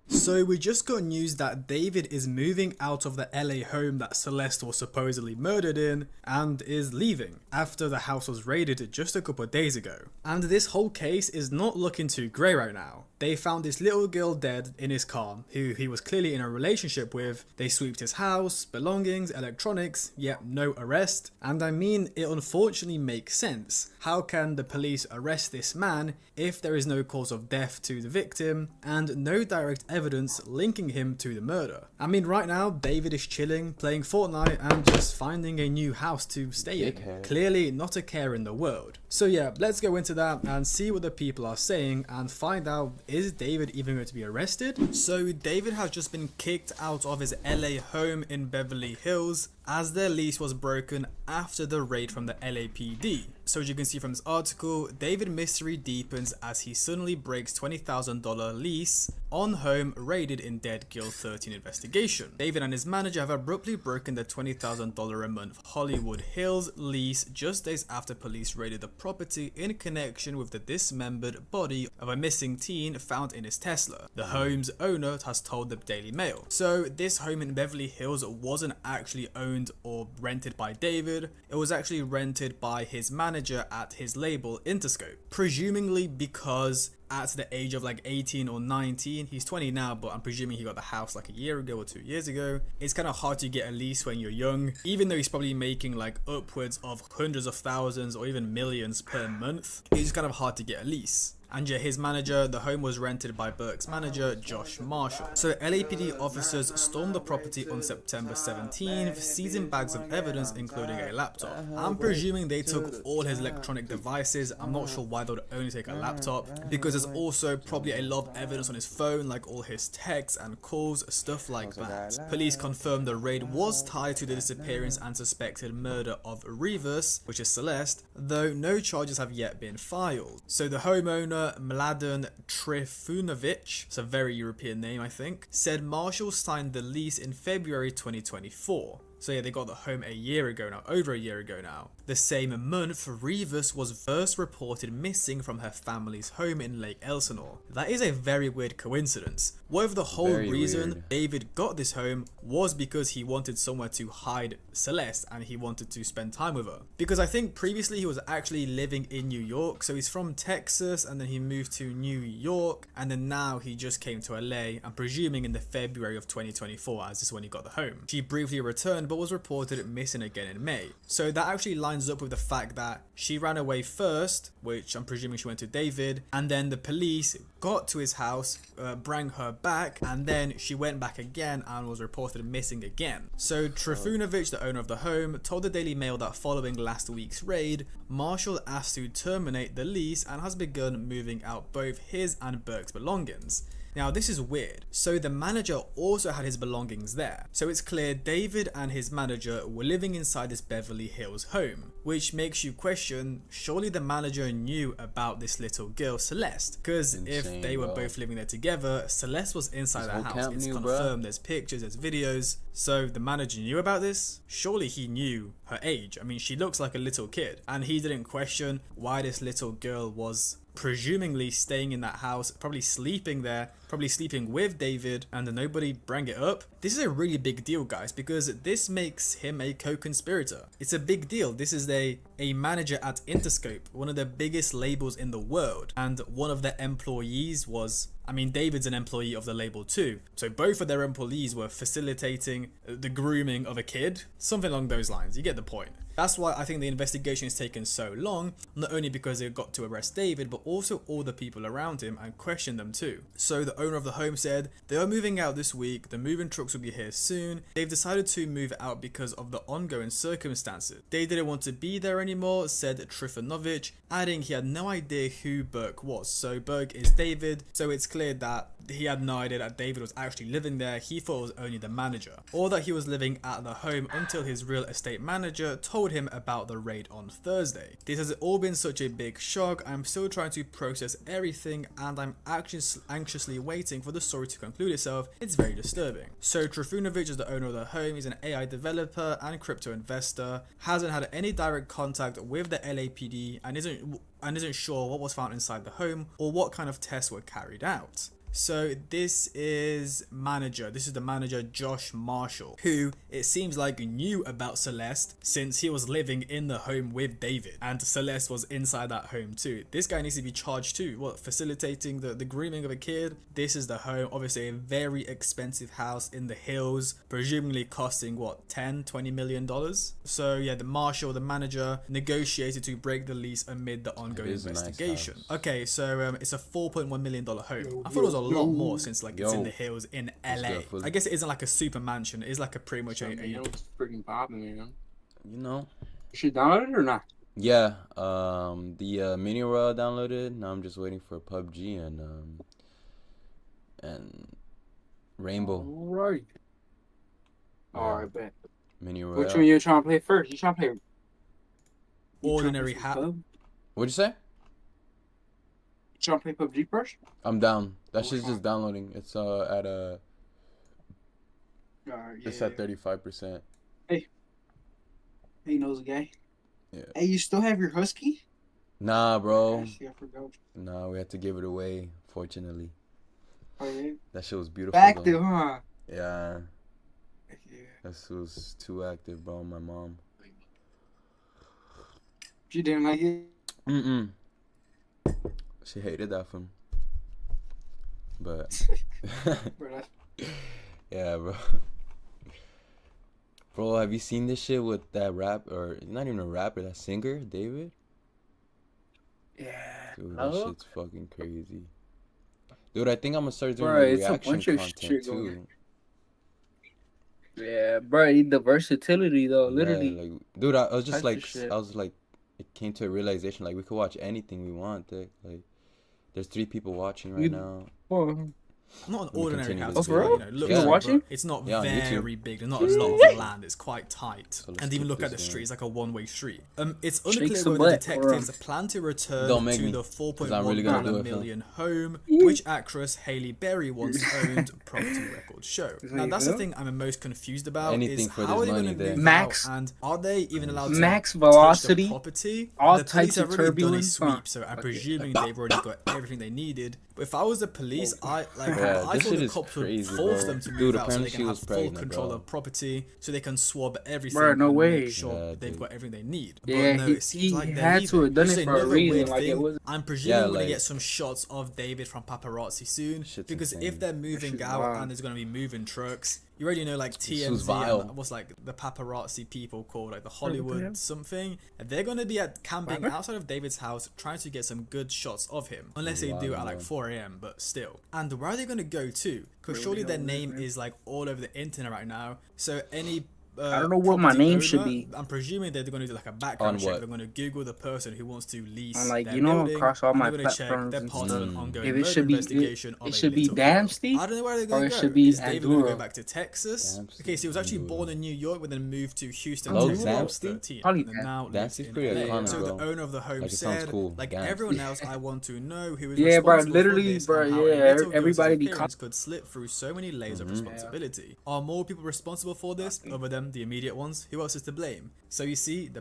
So we just got news that David is moving out of the LA home that Celeste was supposedly murdered in and is leaving after the house was raided just a couple of days ago. And this whole case is not looking too grey right now. They found this little girl dead in his car who he was clearly in a relationship with. They sweeped his house, belongings, electronics, yet no arrest. And I mean, it unfortunately makes sense. How can the police arrest this man if there is no cause of death to the victim and no direct evidence linking him to the murder? I mean, right now David is chilling, playing Fortnite and just finding a new house to stay in. Clearly not a care in the world. So yeah, let's go into that and see what the people are saying and find out, is David even going to be arrested? So David has just been kicked out of his LA home in Beverly Hills as their lease was broken after the raid from the LAPD. So as you can see from this article, David mystery deepens as he suddenly breaks $20,000 lease on home raided in Dead Girl 13 investigation. David and his manager have abruptly broken the $20,000 a month Hollywood Hills lease just days after police raided the property in connection with the dismembered body of a missing teen found in his Tesla. The home's owner has told the Daily Mail. So this home in Beverly Hills wasn't actually owned or rented by David, it was actually rented by his manager at his label Interscope, presumably because at the age of like 18 or 19, he's 20 now, but I'm presuming he got the house like a year ago or 2 years ago. It's kind of hard to get a lease when you're young, even though he's probably making like upwards of hundreds of thousands or even millions per month. It's kind of hard to get a lease. And yeah, his manager, the home was rented by Burke's manager, Josh Marshall. So LAPD officers stormed the property on September 17th, seizing bags of evidence including a laptop. I'm presuming they took all his electronic devices. I'm not sure why they would only take a laptop, because there's also probably a lot of evidence on his phone, like all his texts and calls, stuff like that. Police confirmed the raid was tied to the disappearance and suspected murder of Rivas, which is Celeste, though no charges have yet been filed. So the homeowner, Mladen Trifunovic, it's a very European name I think, said Marshall signed the lease in February 2024. So yeah, they got the home a year ago now, over a year ago now. The same month, Rivas was first reported missing from her family's home in Lake Elsinore. That is a very weird coincidence. What if the whole reason David got this home was because he wanted somewhere to hide Celeste and he wanted to spend time with her? Because I think previously he was actually living in New York, so he's from Texas and then he moved to New York and then now he just came to LA, I'm presuming in the February of 2024 as this is when he got the home. She briefly returned but was reported missing again in May. So that actually lines up with the fact that she ran away first, which I'm presuming she went to David, and then the police got to his house, brought her back, and then she went back again and was reported missing again. So Trifunovic, the owner of the home, told the Daily Mail that following last week's raid, Marshall asked to terminate the lease and has begun moving out both his and Burke's belongings. Now this is weird. So the manager also had his belongings there. So it's clear David and his manager were living inside this Beverly Hills home, which makes you question, surely the manager knew about this little girl Celeste, because if they were both living there together, Celeste was inside the house. It's confirmed, there's pictures, there's videos. So the manager knew about this? Surely he knew her age. I mean, she looks like a little kid, and he didn't question why this little girl was presumably staying in that house, probably sleeping there, probably sleeping with David, and then nobody bring it up. This is a really big deal, guys, because this makes him a co-conspirator. It's a big deal. This is a a manager at Interscope, one of the biggest labels in the world, and one of their employees was, I mean, David's an employee of the label too, so both of their employees were facilitating the grooming of a kid, something along those lines. You get the point. That's why I think the investigation has taken so long, not only because they got to arrest David, but also all the people around him and question them too. So the owner of the home said they are moving out this week, the moving trucks will be here soon. They've decided to move out because of the ongoing circumstances. They didn't want to be there anymore, said Trifunovic, adding he had no idea who Burke was. So Burke is David, so it's clear that he had no idea that David was actually living there. He thought it was only the manager, or that he was living at the home until his real estate manager told him about the raid on Thursday. This has all been such a big shock. I'm still trying to process everything, and I'm anxiously waiting for the story to conclude itself. It's very disturbing. So Trifunovic is the owner of the home. He's an AI developer and crypto investor, hasn't had any direct contact with the LAPD, and isn't sure what was found inside the home or what kind of tests were carried out. So this is the manager Josh Marshall, who it seems like knew about Celeste since he was living in the home with David, and Celeste was inside that home too. This guy needs to be charged too. What, facilitating the grooming of a kid? This is the home, obviously a very expensive house in the hills, presumably costing what, 10-20 million dollars. So yeah, the manager negotiated to break the lease amid the ongoing investigation. Nice. Okay, so it's a $4.1 million home. I thought it was a lot more since like it's in the hills in LA. I guess it isn't like a super mansion. It's like a pretty much a It's freaking popping, man. You know. You should download it or not? Yeah. The mini royal downloaded. Now I'm just waiting for PUBG and Rainbow. Alright. Alright, bet. Mini royal. Which one you trying to play first? You trying to play ordinary hat. What'd you say? You trying to play PUBG first? I'm down. That shit's just downloading. It's at it's at 35%. Hey, nose guy. Yeah. Hey, you still have your husky? Nah, bro. Actually, I forgot. Nah, we had to give it away. Fortunately, Oh yeah. that shit was beautiful. Back though. there, huh? Yeah, Yeah. that shit was too active, bro. My mom. She didn't like it. She hated that from. But Bro, yeah, bro. Bro, have you seen this shit with that rap, or not even a rapper, that singer, David? yeah. Dude, No? that shit's fucking crazy. Dude, I think I'm gonna start doing Bro, it's a reaction bunch of content shit too. going Yeah, bro, the versatility though, literally. Yeah, like, dude, I was just types of like, shit. I was like, it came to a realization, like, we could watch anything we want. Like, there's 3 people watching right You- now. Oh, Not an Let me ordinary continue house. this but, video. you know, looks Yeah. like, watching? but it's not Yeah, on YouTube. very big. There's not a lot of land. It's quite tight. So let's And even keep look at the this street. going. It's like a one-way street. It's Shake unclear some whether the butt, detectives plan to return Don't make to me, the 'cause I'm really gonna do $4.1 it, fam. million home, which actress Hailey Berry once owned property records show. There Now you that's the go. thing I'm most confused about Anything is for how this are they going money to there. move Max- out, and are they even allowed to Max touch velocity, the property? all The types police of have already done a turbulence. sweep, so I'm presuming they've already got everything they needed. But if I was the police, I Yeah, I this thought shit the is cops would crazy, force bro. them to move Dude, out so apparently they she can was have full pregnant, control bro. of property, so they can swab everything. Bro, no and way. Make sure Yeah, they've dude. got everything they need. Yeah, but no, he- it seems he like they're had to leaving. have done Which it is for a another reason, weird like, it thing. wasn't- I'm presuming Yeah, we're gonna like- get some shots of David from paparazzi soon. Shit's Because insane. if they're moving shit's out wild. and there's gonna be moving trucks, you already know like was TMZ vile. and what's like the paparazzi people called like the Hollywood something. They're gonna be at camping outside of David's house trying to get some good shots of him. Unless they do it at like 4 a.m. but still. And where are they gonna go to? Because surely their name is like all over the internet right now. So any I don't know what my property name should owner, be. I'm presuming they're going to do like a background On check. what? They're going to Google the person who wants to lease I'm like, their you know, building, across all and my they're going to check platforms they're and part of an stuff. ongoing If it murder should be- investigation of it a should be little girl. Dempsey, I don't know where they're or going it to go. should be Is David going to go Abdul. back to Texas? Dempsey. Okay, so he was actually born in New York, but then moved to Houston Hello, when he was Dempsey? 13. Probably And now lives Dempsey's in pretty LA. iconic, So bro. the owner of the home Like, it sounds said, cool. like Dempsey. everyone else, I want to know who is Yeah, bro, responsible literally, for this bro, and how yeah, a little girl's everybody be disappearance could slip through so many layers of responsibility. Are more people responsible for this other than the immediate ones? Who else is to blame? So you see, the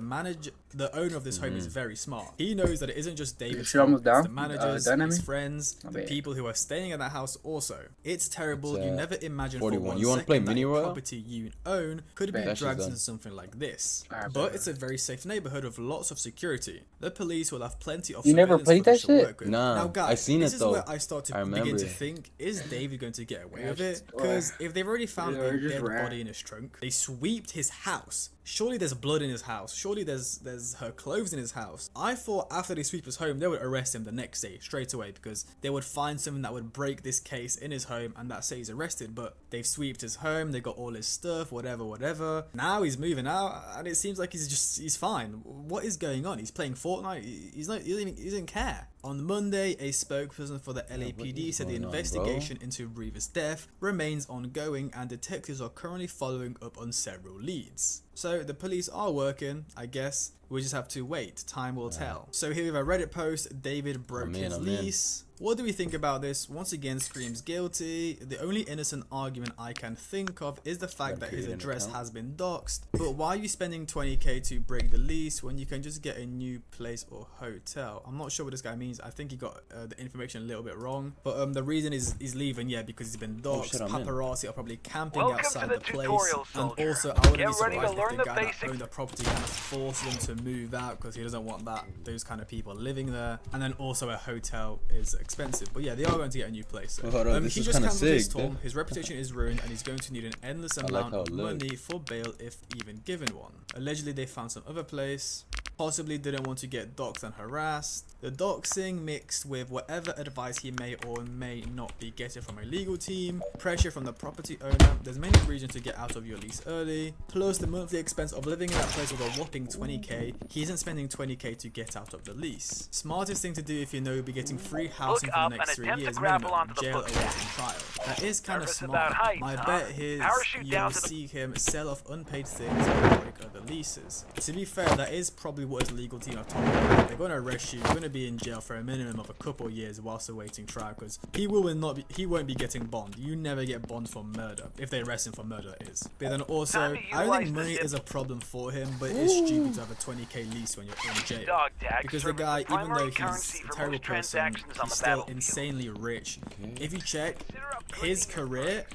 the owner of this home is very smart. He knows that it isn't just David's shit fault, almost it's down? the managers, Done at his me? friends, My the bad. people who are staying at that house also. It's terrible. It's, You never imagine 41. for one You wanna play second that Mini a Royal? property you own could be Bet. That's just dragged done. into something like this. Alright, But bet. it's a very safe neighborhood with lots of security. The police will have plenty of You never surveillance played that footage to shit? work with. Nah, now, guys, I seen this it, is though. where I start to I begin remember to it. think, is David going to get away Yeah, with it? just- Because if they've already found Yeah, a just dead ran. body in his trunk, they sweeped his house. Surely there's blood in his house. Surely there's her clothes in his house. I thought after they sweep his home, they would arrest him the next day straight away because they would find something that would break this case in his home and that's it, he's arrested. But they've sweeped his home, they got all his stuff, whatever. Now he's moving out and it seems like he's fine. What is going on? He's playing Fortnite. He doesn't care. On Monday, a spokesperson for the LAPD is said the going on, bro? investigation into Reeva's death remains ongoing and detectives are currently following up on several leads. So the police are working, I guess. We just have to wait. Time will tell. So here we have a Reddit post. David broke I'm in, his I'm in. lease. What do we think about this? Once again, screams guilty. The only innocent argument I can think of is the fact that his create an address account. has been doxed. But why are you spending 20k to break the lease when you can just get a new place or hotel? I'm not sure what this guy means. I think he got the information a little bit wrong. But the reason is he's leaving, yeah, because he's been doxed. shit, I'm in. Paparazzi are probably camping Welcome outside to the the place. tutorial, And soldier. also, I wouldn't Get be ready to surprised if learn the the guy that basics. owned the property kind of forced them to move out because he doesn't want those kind of people living there. And then also a hotel is expensive. But yeah, they are going to get a new place. So. Well, hold on, this He is just kinda cancelled his sick, tour. dude. His reputation is ruined and he's going to need an endless like amount how of it looks. money for bail if even given one. Allegedly they found some other place. Possibly didn't want to get doxxed and harassed. The doxing mixed with whatever advice he may or may not be getting from a legal team, pressure from the property owner, there's many reasons to get out of your lease early, plus the monthly expense of living in that place with a whopping 20k, he isn't spending 20k to get out of the lease. Smartest thing to do if you know you'll be getting free housing for up the next and 3 attempt to years grapple minimum, onto the jail footpath. awaiting trial. That is kind of Nervous smart. about heights, My huh? bet is Parachute down you'll to the- see him sell off unpaid things and break other leases. To be fair, that is probably what his legal team have told him. They're going to arrest you, you're going to be in jail for a minimum of a couple years whilst awaiting trial because he won't be getting bond. You never get bond for murder. If they arrest him for murder, it is. But then also, Time to I don't utilize think the money zip. is a problem for him, but it is stupid to have a 20k lease when you're in jail. Dog tag Because the serves as guy, even primary though currency he's a for terrible most person, transactions on he's the still battlefield. insanely rich. Okay. If you check Consider his upgrading your career,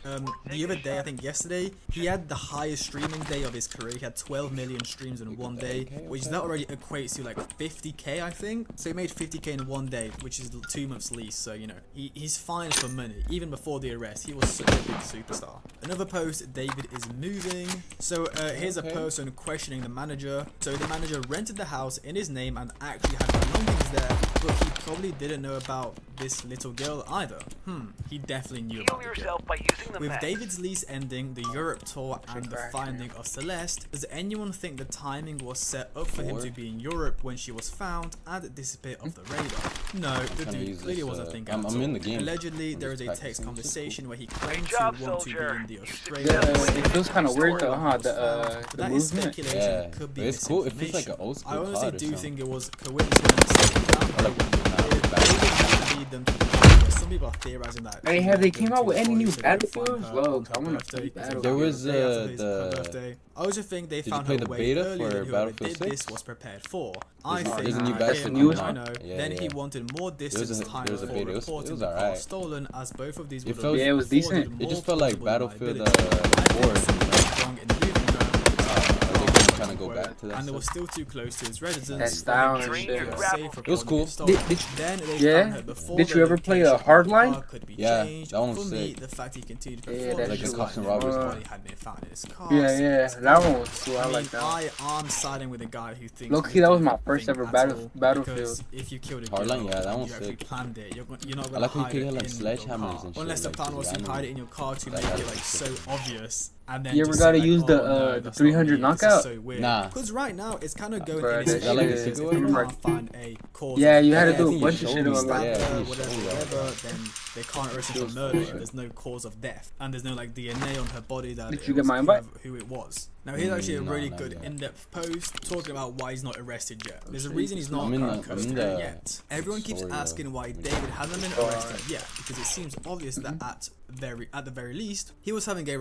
the other day, I think yesterday, he had the highest streaming day of his career. He had 12 million streams in one day, which that already equates to like 50k, I think. So he made 50k in one day, which is 2 months lease. So, you know, he's fine for money. Even before the arrest, he was such a big superstar. Another post, David is moving. So here's a person questioning the manager. So the manager rented the house in his name and actually had belongings there, but he probably didn't know about this little girl either. He definitely knew Heal about the girl. yourself by using the With meds. David's lease ending, the Europe tour, and the back, finding of Celeste, does anyone think the timing was set up for him Or- to be in Europe when she was found and disappear off the radar? No, the trying to dude use clearly this, wasn't thinking I'm at in all. the game. Allegedly, I'm there is just a text practicing. conversation where he claimed to job, want to be soldier. in the You Australian Yeah, Pacific. it feels kind of weird though, huh? But The that is movement. speculation, Yeah, could be but it's cool. It feels like misinformation. an old school I honestly COD or do something. think it was coincidence that he found her. Or like, David them to the podcast. Some people are theorizing that. Hey, he have might they go came to out with the any body new so they can find Battlefields? her Look, on her I wanna birthday, play because it Battlefield. There the was, day after his- the- her birthday. I also think they Did you found play her the way beta earlier for than whoever Battlefield did 6? this was prepared for. I There's- think there's a new him, battle That's the newest I one? know. Yeah, Then he yeah. wanted more distance time there was a for beta. It was reporting the car alright. stolen, as both of these It would felt- have Yeah, it was afforded decent. It more just felt like plausible Battlefield liability. I think 4. something was wrong in moving her. Kind of go back to that And it was stuff. still too close to his residence. That style and for him to shit. be Yeah. safe It was reporting cool. it stolen. Did- Then they yeah? found her before Did the you ever play a location of the Hardline? car could be Yeah, changed. that one For was me, sick. the fact he continued to Yeah, perform that the shit shit was like Custom that, his Robbers. body had been found in his car. Yeah, that one was cool. I mean, like that. I'm siding with a guy who thinks. Low-key, you that was didn't my first think ever at Battlefield. all, Battlefield. because if you killed a Hardline, girl yeah, that and one's you actually sick. planned it, you're not I gonna like how you hide could it get, like, in your sledgehammers car. and shit, Unless the like, plan was to random. hide it in your car to Like, make that it like was so sick. obvious. And then You ever just gotta say, like, use the, oh, no, the that's not 300 me, this is knockout? so weird. Nah. Because right now it's kind of going Bruh, in his that favor shit because is- if you remember- can't find a cause. Yeah, of you had to death, do a think bunch you of showed shit me on that. like Yeah, whatever, he showed me that. whatever, then they can't arrest him for murder. There's no cause of death, and there's no like DNA on her body that Did it you get was my invite? who it was. Now here's actually a No, really not good yet. in-depth post talking about why he's not arrested yet. There's a sure reason he's not I'm in in the- custody I'm in the yet. Everyone keeps story asking of- why David hasn't been arrested yet, because it seems obvious that at the very least he was having a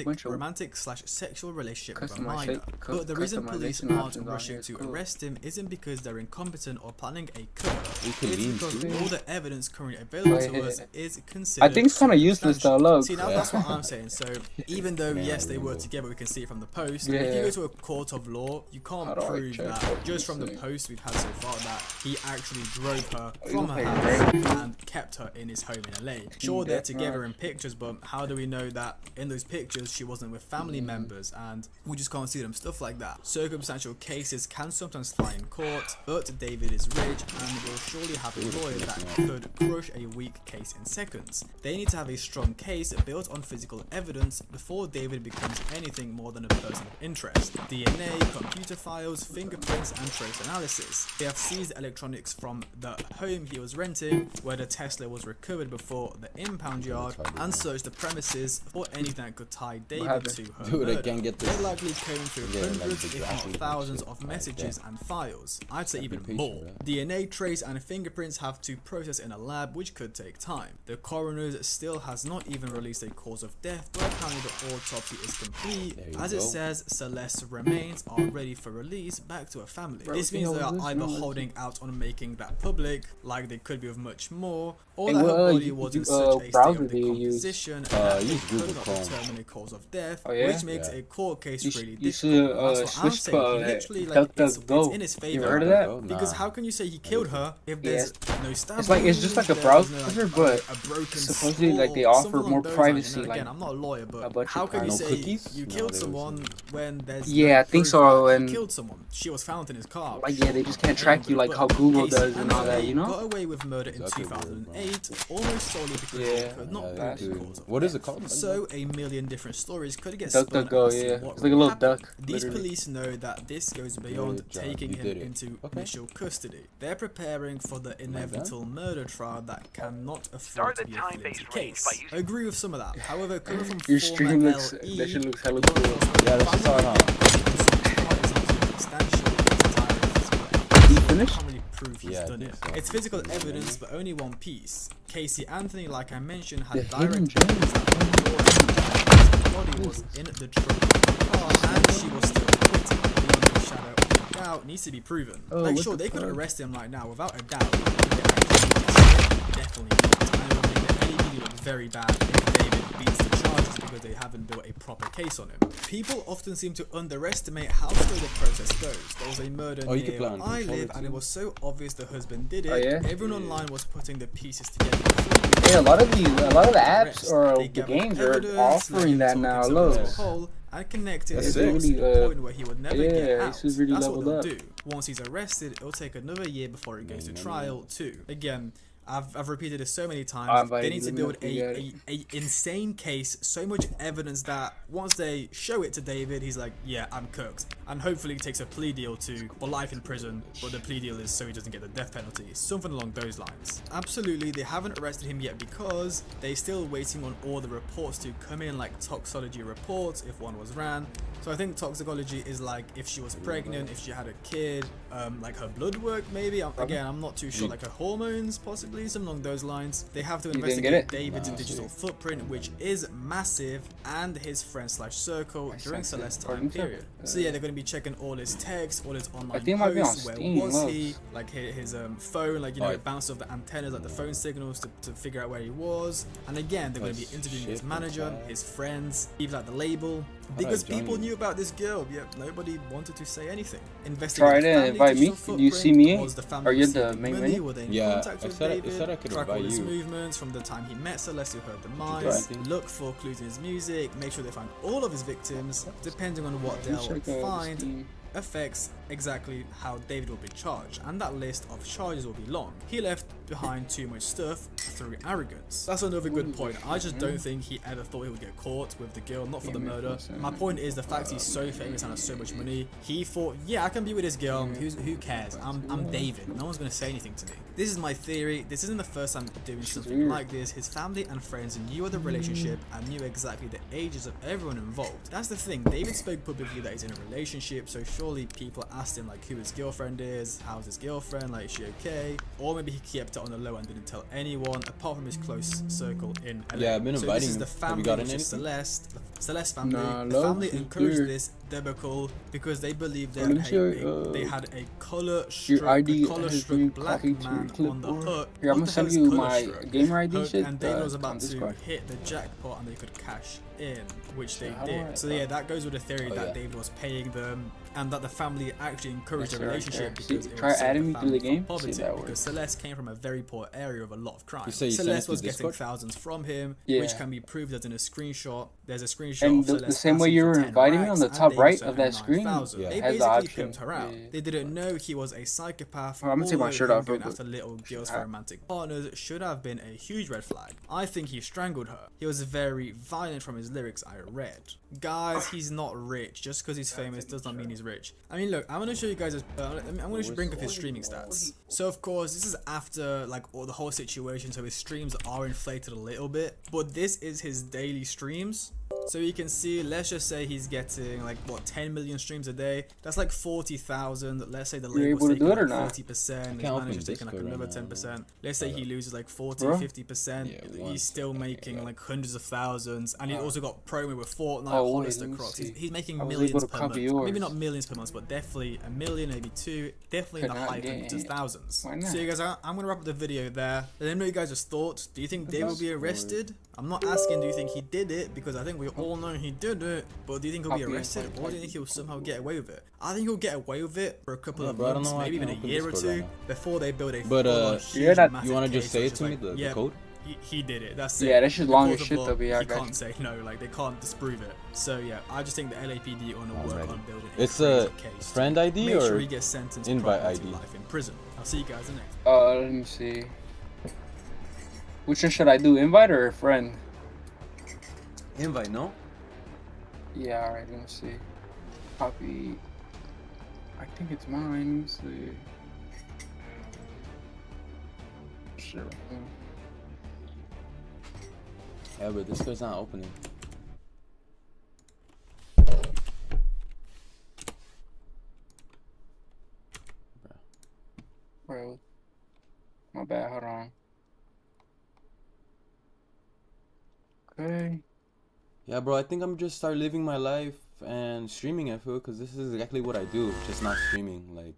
bunch of romantic/sexual relationship with a customiza- minor. But the reason police customization aren't options on rushing here is to cool. arrest him isn't because they're incompetent or planning a coup. We could It's lean because to. all the evidence currently available to us is considered I think it's kind of useless though. substantial. Look, See, now that's what I'm saying. So even though Man, yes, they were rainbow. together, we can see it from the post. Yeah. If you go to a court of law, you can't How do I prove check that what just you from the say? post we've had so far that he actually drove her you from her pay house and kept her in his home in LA. Sure, they're Yeah, together right. in pictures, but how do we know that in those pictures she wasn't with family members and we just can't see them? Stuff like that. Circumstantial cases can sometimes fly in court, but David is rich and will surely have a lawyer that could crush a weak case in seconds. They need to have a strong case built on physical evidence before David becomes anything more than a person of interest. DNA, computer files, fingerprints and trace analysis. They have seized electronics from the home he was renting where the Tesla was recovered before the impound yard and searched the premises for anything that could tie David happened? to her Dude, I murder. can't get They're this. likely combing through Yeah, like hundreds the if not graphic thousands shit of like messages that. and files. I'd say even Application, more. right? DNA, trace and fingerprints have to process in a lab, which could take time. The coroner still has not even released a cause of death, but apparently the autopsy is complete. There you As it go. says, Celeste's remains are ready for release back to her family. Bro, This you means know they are this, either no, this- holding out on making that public, like they could be with much more, or Hey, that her well, body you- was you, in such a state browser of do you use? decomposition use that they Google could not Chrome. determine a cause of death, Oh, yeah? which makes Yeah. a court case You really you should difficult. That's what I'm switch saying. to He literally, like, DuckDuckGo. it's in his You favor. heard of Nah. that? Because how can you say he killed her if there's no stab? It's like- it's just like a wounds, browser, there's no, but a broken supposedly, skull, like, they or offer something along more those privacy, lines. And again, like, I'm not a lawyer, a but bunch how of can you No say cookies? you No, killed they someone wasn't. when there's Yeah, no I think proof so, that and- he killed someone? She was found in his car. Like, yeah, they just can't track you like how Google does and all that, you know? Got away with murder in Zuckerberg, bro. 2008, almost solely because Yeah. they could not Yeah, prove the dude. cause of What is death. it called? So a million different stories could get DuckDuckGo, spun as to yeah. what It's like a little happened. duck, These literally. police know that this goes beyond Good job, taking you him did it. into Okay. initial custody. They're preparing for the inevitable murder trial that cannot afford Start to the be a time-based flimsy range case. by using- I agree with some of that. However, coming from Your former stream looks, LE, that shit looks hella law cool. enforcement Yeah, that's just family how substantial, You finished? can't really prove he's Yeah, I done think it. so. It's physical evidence, but only one piece. Casey Anthony, like I mentioned, had The direct hidden evidence that her body was in the trunk of the car and she was still quitting. Beyond a shadow of a doubt needs to be proven. Oh, Like, what sure, the they could fuck? arrest him right now without a doubt. Definitely not. And it would make the LAPD look very bad if David beats the charges because they haven't built a proper case on him. People often seem to underestimate how slow the process goes. There was a murder Oh, you could near play on where I controller live and too. it was so obvious the husband did it. Oh, yeah? Everyone online was putting the pieces together. Yeah, a lot of the apps Arrest. or They the gathered games are evidence, offering let him that talk now. himself into a Look, hole and connected That's his sick. dots to the Really, point where he would never yeah, get out. this was really That's what leveled they'll up. do. Once he's arrested, it'll take another year before it goes to No. trial too. Again, I've repeated this so many I'm times. They inviting need to you build to get it. a insane case, so much evidence that once they show it to David, he's like, yeah, I'm cooked. And hopefully he takes a plea deal for life in prison, but the plea deal is so he doesn't get the death penalty. Something along those lines. Absolutely, they haven't arrested him yet because they're still waiting on all the reports to come in, like toxicology reports, if one was ran. So I think toxicology is like if she was pregnant, if she had a kid, like her blood work maybe. Again, I'm not too sure, like her hormones possibly, something along those lines. They have to didn't get investigate it? David's Nah. digital footprint, which is massive, and his friend/circle during sent it Celeste's according time to- period. So yeah, they're going to be checking all his texts, all his online think it might be on posts, where Steam, was look. he, like his phone, like, you know, Oh, it bounced off the antennas, like the phone signals to figure out where he was. And again, they're going to be Like, interviewing shit, his manager, man. his friends, even at the label, How do I because join people you? knew about this girl, yet nobody wanted to say anything. Try Investigating it the in, family invite me. digital Do you see footprint, me? was the family Are you the receiving main money? menu? Were they in Yeah, contact I with said I- it David? said I could Track all invite his you. movements from the time he met Celeste, who heard the Right. demise. Look for clues in his music. Make sure they find all of his victims. Depending on what they'll check out find, Steam. affects exactly how David will be charged, and that list of charges will be long. He left behind too much stuff through arrogance. That's another good point. I just don't think he ever thought he would get caught with the girl, not for the murder. My point is the fact he's so famous and has so much money, he thought, yeah, I can be with this girl, who cares, I'm David, no one's gonna say anything to me. This is my theory. This isn't the first time doing something like this. His family and friends knew of the relationship and knew exactly the ages of everyone involved. That's the thing, David spoke publicly that he's in a relationship, so surely people asked him like who his girlfriend is, how's his girlfriend, like is she okay, or maybe he kept it on the low and didn't tell anyone apart from his close circle in LA. Yeah, I've been so inviting this is him. the Have family, you gotten which is anything? Celeste family. Nah, The love, family she's encouraged weird. this debacle because they believed Let me see they had a color your struck, ID color has struck been black copied to man your on the clipboard. hook. Here, I'm What gonna the send hell is you color my struck? gamer ID Hook shit, and David was on about to Discord. hit the jackpot and they could cash in, which they how do I- did. So yeah, that goes with the theory Oh, that yeah. David was paying them and that the family actually encouraged Yes, the sir, relationship sir. because See, it try would save adding the me through the family from game, see if poverty, that because works. Celeste came from a very poor area of a lot of crime. You say you sent it Celeste to was getting Discord? thousands from him, Yeah. which can be proved as in a screenshot. There's a screenshot And of the Celeste same way asking you for were 10 inviting me racks on the and top David right sent of him that screen, 9,000. Yeah. They it has the basically option. pimped her out. Yeah. They didn't know he was a psychopath. I'm gonna take my although shirt him off real going quick. after little girls for romantic partners should have been a huge red flag. I think he strangled her. He was very violent from his lyrics I read. Guys, he's not rich. Just because he's famous does not mean he's rich. I mean, look, I'm gonna show you guys. I'm gonna bring up his streaming stats. So of course, this is after like all the whole situation. So his streams are inflated a little bit, but this is his daily streams. So you can see, let's just say he's getting like what 10 million streams a day. That's like 40,000. Let's say the You're label's able to taking do it or like not? 40%. His open manager's taking like Discord another right now, 10%. Let's say he loses like 40, Bro? 50%. Yeah, He's once. still making like hundreds of thousands, and he's also got promo with Fortnite, Oh, wait, Hollister let me Crocs. see. He's making I was millions able to per copy month. yours. Maybe not millions per month, but definitely a million, maybe two. Definitely in Could the not high get hundreds of it. thousands. Why not? So you guys, I'm gonna wrap up the video there. Let me know your guys' thoughts. Do you think Dave will be Discord. arrested? I'm not asking do you think he did it, because I think we all know he did it, but do you think he'll be Copy and arrested, paste, or do you think he'll somehow get away with it? I think he'll get away with it for a couple Yeah, of bro, I don't months, know why I maybe even can't a open year or Discord two, right now. before they build a But, full-on you're huge, not- massive You want to case just say which it is to me, like, the yeah, code? he did it. That's Yeah, it. that shit The long court as of shit law, though, but yeah, I he got can't you. say no. Like they can't disprove it. So yeah, I just think the LAPD on the work ready. on building a It's a crazy case. friend ID Make or sure he gets sentenced invite properly to ID? life in prison. I'll see you guys in the next. Let me see. Which one should I do? Invite or friend? Invite, no? Yeah, alright, let me see. Copy. I think it's mine. Let me see. Sure. Yeah, but Discord's not opening. Bro. My bad, hold on. Okay. Yeah, bro, I think I'm just start living my life and streaming it, fool, because this is exactly what I do, just not streaming, like.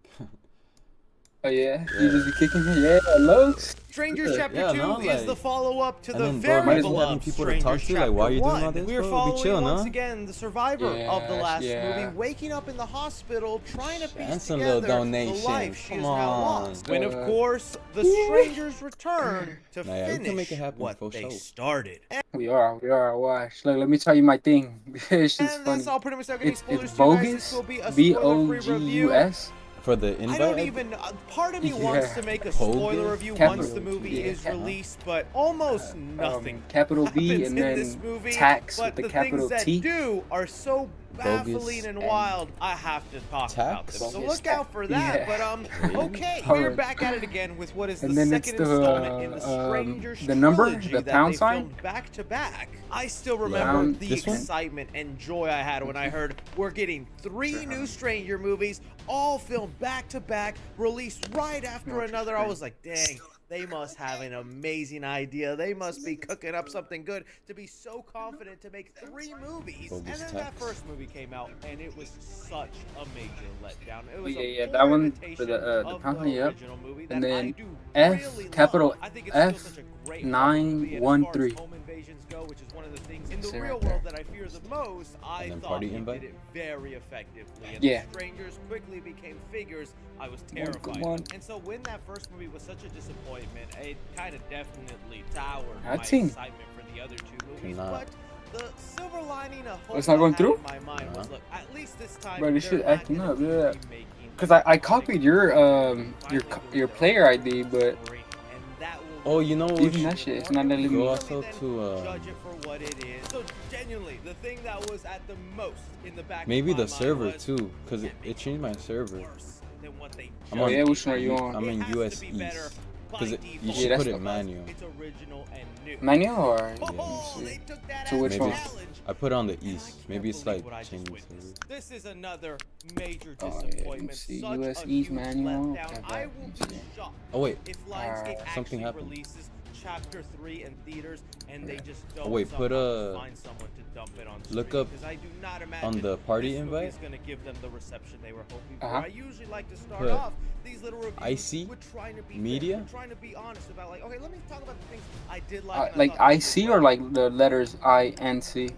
Oh yeah? Yeah. You just be kicking me? Yeah, looks. Strangers Chapter Yeah, 2 no, is like- the follow-up to And the then, bro, very imagine having beloved people to talk Strangers to, like, Chapter why are you doing 1. all this, We're bro? We following chill, once nah? again the survivor of the Yes, last yeah. movie, waking up in the hospital, trying to piece And some together little donation. the life she Come has now on. lost. When, of Uh, course, the strangers return to Nah, yeah, we can finish make it happen, what for they sure. started. We are. Watch. Look, let me tell you my thing. It's just And funny. that's all pretty much. Not getting It's spoilers to you guys. This bogus. will be a spoiler-free review. BOGUS. For the I invite? don't even. Part of me Yeah. wants to make a Hogan? spoiler review Capital- once the movie yeah, is cap- released, but almost nothing Capital B happens and in then this movie. tax but with the the capital things that T. do are so baffling and and wild. I have to talk about tax? them. So Bogus look out for that. yeah. But okay, All we're right. back at it again with what is the And then it's second the, installment in the Strangers the number, trilogy the that pound they sign? filmed back to back. I still remember Pound- the this one? excitement and joy I had when I heard we're getting 3 new Stranger movies, all filmed back to back, released right after another. I was like, dang, they must have an amazing idea. They must be cooking up something good to be so confident to make 3 movies. And Bogus then that text. first movie came out, and it was such a major letdown. It was Yeah, a that poor one imitation for the of pound, the yep. original movie And that then I do F, really capital love. I think it's still F, such a great horror movie, and as far as 913. home invasions go, which is one of the things in the Say real right there. world that I fear the most, I And then thought party he invite? did it very effectively. And Yeah. the strangers quickly became figures I was Come on, terrified come on. of. And so when that first movie was such a disappointment, it kind of definitely soured I my think- excitement for the other 2 movies. Cannot. But The silver lining of hope It's not going I had through? in my mind was, look, at least this time Bro, this they're shit not acting gonna up, be yeah. remaking Cause I like copied the your finally your doing player their ID, own but story, and that will Oh, you know what? even that shit, it's not letting Go me. also to judge it for what it is. So genuinely, the thing that was at the most in the back maybe of my the mind server was, too, cause it changed my server. worse than what they I'm Oh on. yeah, which one are you U- on? I'm in It has US to be better East. by Cause you default should that's put it the- manual. It's original and new. Manual or yeah, let me Oh, see. they took that So as which a Maybe one? it's, challenge. I put it on the And I East. can't Maybe it's believe like what I just changing witnessed. servers. This is another major Oh, yeah, let me disappointment. see. Such US a East huge manual. letdown. Okay, I let will me be see. shocked Oh wait. if Lionsgate Something actually happened. releases Chapter 3 in theaters and they just don't Oh, wait, put, somehow find someone to dump it on look streaming, up because I do not imagine on the party this movie invite. is going to give them the reception they were hoping Uh-huh. for. I usually like to start Put off these little reviews IC with trying to be media? fair, with trying to be honest about like, okay, let me talk about the things I did like. and I Like thought they did IC well. or like the letters INC?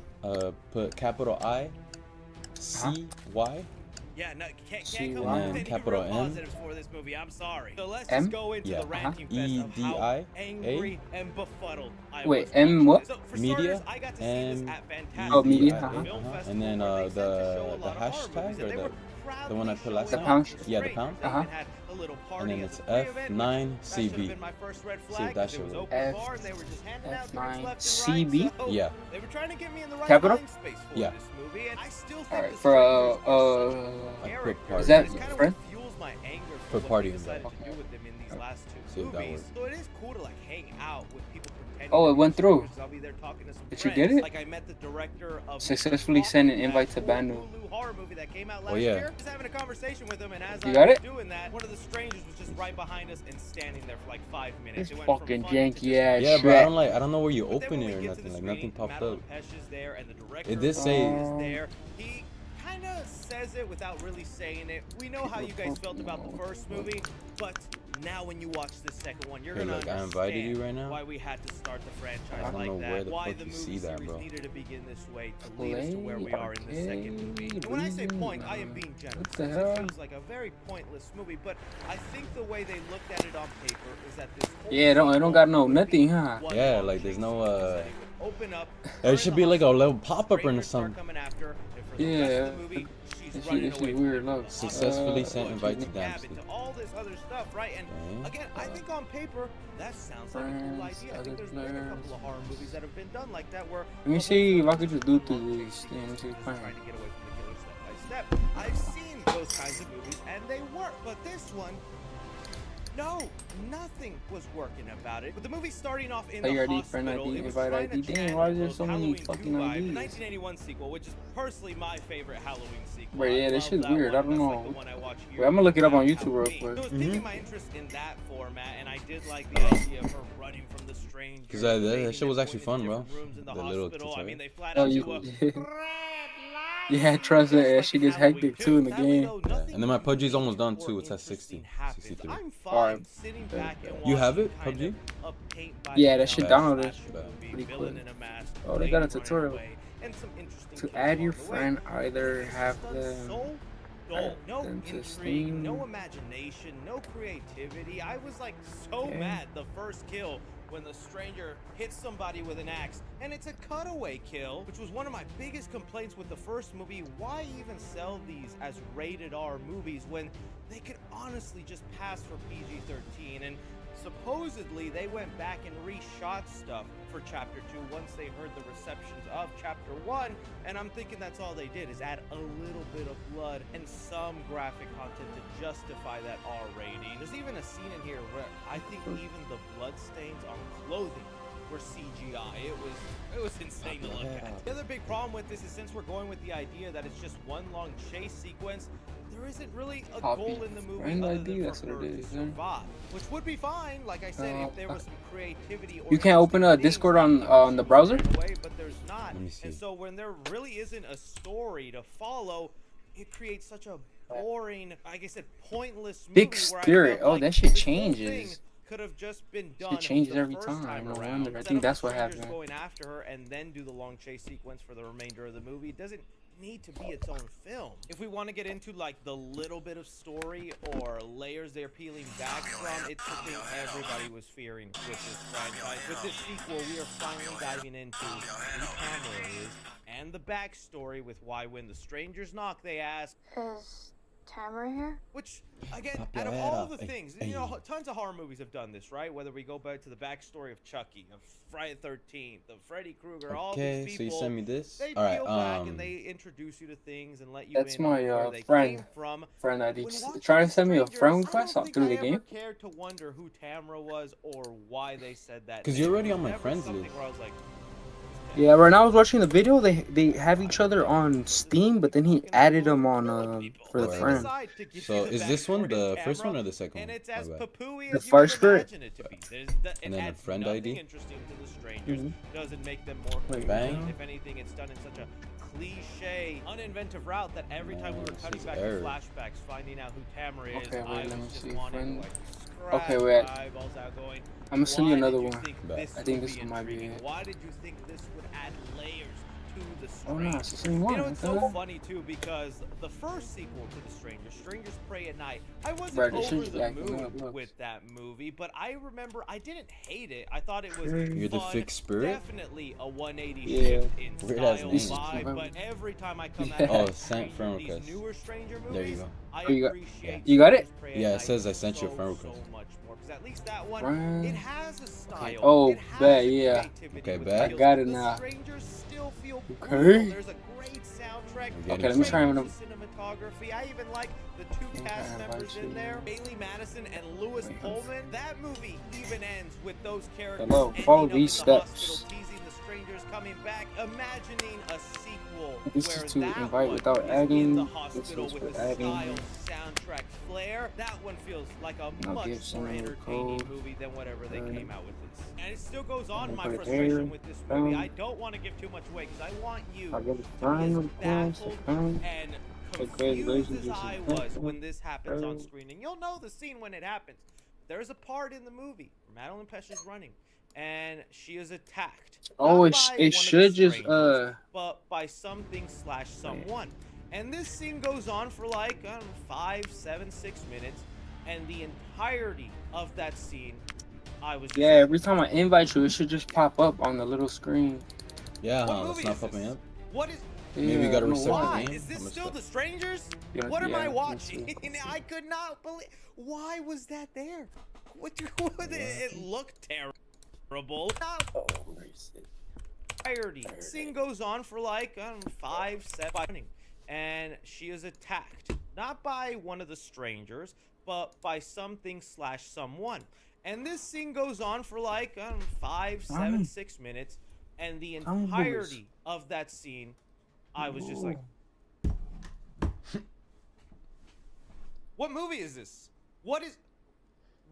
Put capital I, C, Y. Yeah, no, can't See come why? up And with any capital real M? positives for this movie. I'm sorry. So let's M? just go into Yeah, the ranting fest of how EDI? angry and befuddled I Wait, was. M watching what? this. So for Media, starters, I got to see this M, at Fantastic. Oh, media, It's a uh-huh. film festival And then where they set to show a the lot of horror hashtag movies, and or they the were the one I proudly put last The showing pound? off Yeah, the strangers. pound. They Uh-huh. even had a little party And then at it's the pre-event, which F9 that should have CB. been my first red See flag, if that 'cause it was shit open works. bar and they were just handing out drinks F9 left and CB? right. So Yeah. they were trying to get me in the right Capital? mind space for Yeah. this movie, and I still think Alright, the for Strangers are such I put characters, party Is that and it's kind of friend? what fuels my anger for Put what party they in decided there. to do with them in these last two See if that movies. works. So it is cool to like hang out with people pretending. Oh, to it be went through. strangers. I'll be there talking to some Did you friends. get it? Like I met the director of Successfully sent an invite to Banu. Hulu horror movie that came out last Oh, yeah. year. Just having a conversation with him, and as You I got was it? doing that, one of the strangers was just right behind us and standing there for like 5 minutes. This It went from fucking fun to janky just ass Yeah, shit. but I don't know where you but then open when it or we get to the nothing. Like nothing screen, popped Madeline up. Pesh is there, and the director It did say- is there. He kind of says it without really saying it. We know how you guys felt about the first movie, but now when you watch the second one, you're Here, gonna look, I understand invited you right now. why we had to start the franchise I don't like know that. where the Why fuck the you movie see that, series bro. needed to begin this way to lead us to where we are in the second movie. And when I say point, I am being generous. What the since hell? It feels like a very pointless movie, but I think the way they looked at it on paper is that this whole Yeah, it don't got no sequel would be nothing, huh? one Yeah, long like, there's chase no, sequence that it would open up. It should be like a little pop-up or Strangers start something. coming after, and for the Yeah, rest of the movie, she's this running shit- this away shit from weird, everyone. look. Successfully Uh, sent invite to Cabin, Dempsey. to all this other stuff, right? And Okay. again, I think on paper that sounds like a cool Friends, idea. I other think there's been a players. couple of horror movies that have been done like that where Let me the see whole if I could just do film through is this long thing, chase see if sequences, I- trying to get away from the killer step by step. I've seen those kinds of movies and they work, but this one, no, nothing was working about it. With the movie starting off in the Player ID, hospital, friend ID, it was invite trying ID. to Damn, channel why is there those so many Halloween fucking 2 vibes. IDs? The 1981 sequel, which is personally my favorite Halloween sequel. Bro, yeah, I this love shit's that weird. one. I don't That's know. like the one I watch Wait, I'm gonna look it up on yearly YouTube real Halloween. quick. So it was Mhm. piquing my interest in that format, and I did like the idea of her running from the stranger. 'Cause that invading shit was them, actually going into fun, bro. different rooms in the The little hospital. I mean, tutorial. they flat Oh, out you- do a yeah. red light. Yeah, trust me, Just that like shit gets Halloween hectic 2. too in the That way, game. though, Yeah, nothing and then my PUBG's unique almost done or too. It's at interesting 60, happens. 63. I'm fine Alright. sitting back and You have watching it, kind PUBG? of a paint by Yeah, that numbers shit downloaded. slasher Bad. movie, Pretty villain quick. in a mask, Oh, they got a lady running tutorial. away, and some interesting To kills add your along the way. friend, either This have is done them. so dull. No Then to intrigue, Steam. no imagination, no creativity. I was like so Okay. mad the first kill when the stranger hits somebody with an axe, and it's a cutaway kill, which was one of my biggest complaints with the first movie. Why even sell these as rated R movies when they could honestly just pass for PG-13? And supposedly they went back and reshot stuff for chapter 2 once they heard the receptions of chapter 1, and I'm thinking that's all they did is add a little bit of blood and some graphic content to justify that R rating. There's even a scene in here where I think even the blood stains on clothing were CGI. It was insane to look at. The other big problem with this is since we're going with the idea that it's just one long chase sequence, there isn't really a Copy goal in the movie friend other ID, than that's for what her it to is, huh? survive, which would be fine. Like I said, if there was some creativity. Or You can't open a interesting things Discord happening on the browser? along the way, but there's not. Let me see. And so when there really isn't a story to follow, it creates such a boring, like I said, pointless movie. Big where I Spirit. felt Oh, like that shit this whole changes. thing could have just been done. changes the every first time, no around, wonder. I instead think of that's the what strangers happened. Going after her and then do the long chase sequence for the remainder of the movie. It doesn't need to be its own film. If we want to get into like the little bit of story or layers they're peeling back from, it's the thing everybody was fearing with this franchise. With this sequel, we are finally diving into who Tamara is and the backstory with why when the strangers knock, they ask, Is Tamara here? which, again, out of all the things, you know, tons of horror movies have done this, right? Whether we go back to the backstory of Chucky, of Friday the 13th, of Freddy Krueger, all these Okay, so people. you send me this. They All right. peel back and they introduce you to things and let you That's in on my, where they friend. came from. Friend that When he's watching trying to send me a Strangers, friend I request don't think through I the ever game. cared to wonder who Tamara was or why they said that. 'Cause you're name. already on my Never friends something list. where I was like, Yeah, when I was watching the video, they have each other on Steam, but then he added them on for the But they friend. decide to give So you the is this one backstory the of first one Tamara, or the second and one? it's as My bad. poo-pooey The as you first would script. imagine it to be. It And then a adds friend nothing ID? interesting to the strangers. Mhm. Doesn't make them more Wait, Bang. complete. If anything, it's done in such a cliche, uninventive route that every time we were This cutting is back to error. flashbacks, finding out who Tamara is, Okay, wait, I let was me just see, wanting friend. to like Okay, scratch wait. my eyeballs out going, I'm gonna send you why another did you one. think Bet. this I think would this be one might be intriguing? it. Why did you think this would add layers to the Oh Strangers? no, it's the same You one. know, What it's the so hell? funny too because the first sequel to The Strangers Pray at Night, I wasn't Right, the over Strangers the acting up, moon look. with that movie, but I remember I didn't hate it. I thought it was You're the fun, fixed spirit? definitely a 180 Yeah. shift in Weird ass style, name. vibe, but every time I come Yeah. out Oh, of sent friend these request. newer Stranger movies, There you go. I Oh, you got- appreciate you got it? Strangers Pray at Yeah, it Night says I sent you a so, friend so request. much more, because at least that one, Friend. it has a style. Oh, it has bet, a yeah. creativity Okay, with bet. the I feels. got it The now. Strangers still feel Okay. brutal. There's a great soundtrack. Okay, let me try Great and- cinematography. I even like the two think I cast have members in actually- there, Bailey Madison and Lewis Wait. Pullman. That movie even ends with those characters Hello, ending follow up these in the steps. hospital, teasing the strangers coming back, imagining a sequel This where is to that invite one without is adding. in the This hospital is with for the adding. style, soundtrack, flair. That one feels like a I'll much give more some entertaining code. movie than whatever they came out with this. And it still goes on I'm my gonna put it frustration here. with this movie. Boom. I don't want to give too much away because I want you I'll to get be a as friend request. baffled Friend. and Okay, confused ladies as I and was gentlemen. when this happens on Oh. screen. And you'll know the scene when it happens. There's a part in the movie where Madeline Pesh is running and she is attacked. Oh, not it, by it one of the should just strangers, but by something / someone. And this scene goes on for like, I don't know, 5, 7, 6 minutes. And the entirety of that scene, I was just yeah. like, Every time I invite you, it should just pop up on the little screen. Yeah, what huh? movie That's not is popping this? up. What is... Maybe we Yeah, gotta I don't know restart the why. game. Is this I'm gonna still start- The Strangers? Yeah, What am yeah, I let's watching? see. I could not believe... Why was that there? It looked terrible. Oh, where is it? Entirety. The scene goes on for like, I don't know, 5, 7... And she is attacked. Not by one of the strangers, but by something / someone. And this scene goes on for like, I don't know, 5, 7, 6 minutes. And the Tommy boys. entirety of that scene, I was just like, what movie is this? What is...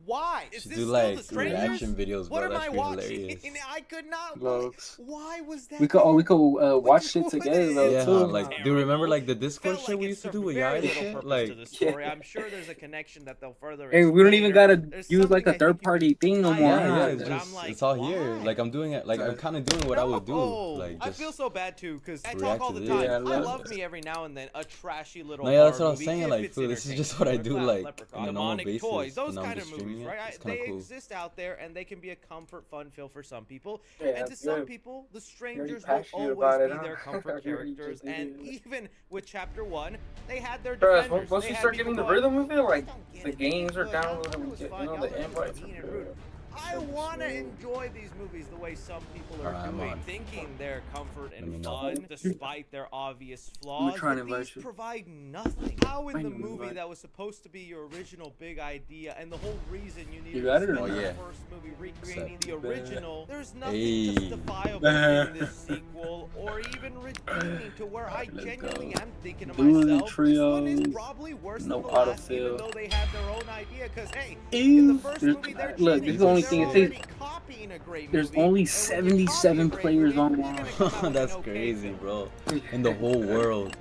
Why? Is Should this do still like The Strangers? reaction videos, What bro. am That's I pretty watching? hilarious. I could not believe... Logs. Why was that We could there? watch it What together is though Yeah, too. huh? Like, do you remember like the Discord Felt shit like we it used to served do with very Yaya and little shit? purpose Like, to the story. I'm sure there's a connection that they'll further Hey, we don't explain, even or gotta there's use like something I a think third you party thing no I more. yeah, know, yeah, huh? it's but I'm just like, it's all why? here. Like I'm doing it. Like I'm kind of doing what I would do. No, Like I just feel so bad too because I react talk all to the this. time. Yeah, I I love love it. me every now and then a trashy little No, yeah, that's horror what I was movie saying, if like, it's fool, this is just entertaining. what I do, Like like, Leprechaun, on a normal Demonic basis Toys, those when I'm kind just of movies, streaming it. right? It's kinda They cool. exist out there and they can be a comfort fun feel for some people. Yeah, And to some good. people, the strangers will passionate always about it, be huh? their comfort I really characters. just And did. even with Chapter 1, they had their Bruh, defenders. once They we had start people getting the going, rhythm of it, like "Don't get the it, games are good. I downloaded, thought it we was get, fun. you know, Y'all the are just invites mean are and rude." good. I want to enjoy these movies the way some people are Alright, I'm doing, on. thinking they're comfort Let me and know. fun, despite their obvious flaws. trying to But invite these you. provide nothing. How in I the know, movie invite. that was supposed to be your original big idea, and the whole reason you needed got to it or spend not? the Oh, yeah. first movie recreating Except- the original, there's nothing Hey. justifiable in this sequel, or even redeeming to where I Let's genuinely go. am thinking to Dueling myself, this one is trios, probably worse no than the last, autofill. even though they had their own idea. Because hey, in the Ew. first There's- movie, they're Look, cheating, this is the only they're thing it already says. copying a great There's movie, only and when you copy a 77 great players movie, online. you're gonna come out with That's an okay crazy, film. bro. In the whole world.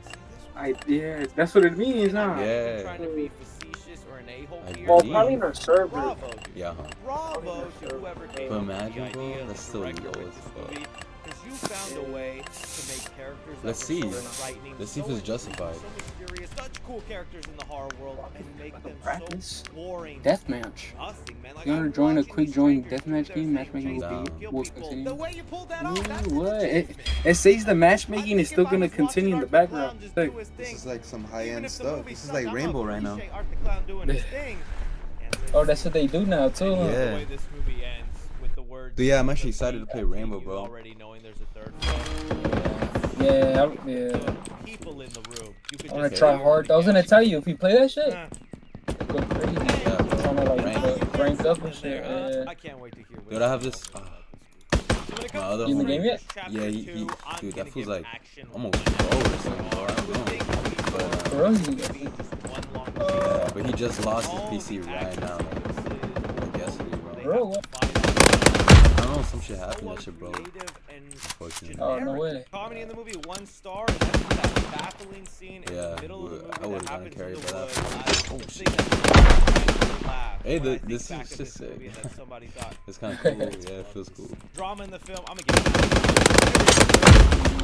Yeah, that's what it means, And I'm huh? not even Yeah. trying to be facetious or an a-hole I here. Well, agree. probably in our server. Bravo, dude. Yeah, huh? Bravo to whoever came But up with imagine, the bro, idea, that's the still director low with as this fuck. movie, because you found found a way to make characters that Let's were see. so frightening, Let's see if so it's justified. so mysterious, such cool characters in the horror world, and make them Practice. so boring. Deathmatch. Disgusting, man. Like, You wanna I'm join a watching quick these join strangers do deathmatch their game? thing, Matchmaking chase will people, be kill will people. continue. The way you pulled that off, Yeah, that's what? legit, man. It says the I matchmaking think is still if I gonna was watching continue in the Art the Clown background. just Hey, do his This thing, is like some even high-end if the stuff. movie This is sucked, like I'm Rainbow gonna right now. appreciate Art the Clown doing his thing. And oh, that's what they do now too. I huh? love Yeah. the way this movie ends with the words. Dude, yeah, I'm actually "The excited to play continue," Rainbow, bro. Already knowing there's a third film. Yeah, The people in the room. You could I'm gonna just try hear hard. the I was gonna gas. tell you if you play that shit, Uh, go crazy. Yeah, bro. Trying to like Rank. rank up and in shit. there, Yeah. I can't wait to hear. what Dude, I have you this. know about this movie. So when it My comes other to You in the homie. game yet? Chapter Yeah, two, he I'm dude, gonna that feels give like action almost one pro or and something, bro. I You don't would know. think that we But, would For real, be you- just one long Yeah, chase. but he just lost All his PC the right action now. sequences, Like yesterday, they bro. Bro, have what? to fight I don't know, some shit happened so that shit, bro. uncreative and Unfortunately. Oh, no generic. way. Comedy in the movie, 1 star. And that baffling scene in Yeah, the middle of the I movie would've that gone happens carry in the for that. woods. Oh, The shit. thing that makes me laugh Hey, when I think this back is of just this sick. movie that somebody thought. It's kind of cool. Yeah, it feels cool. Drama in the film. I'm gonna give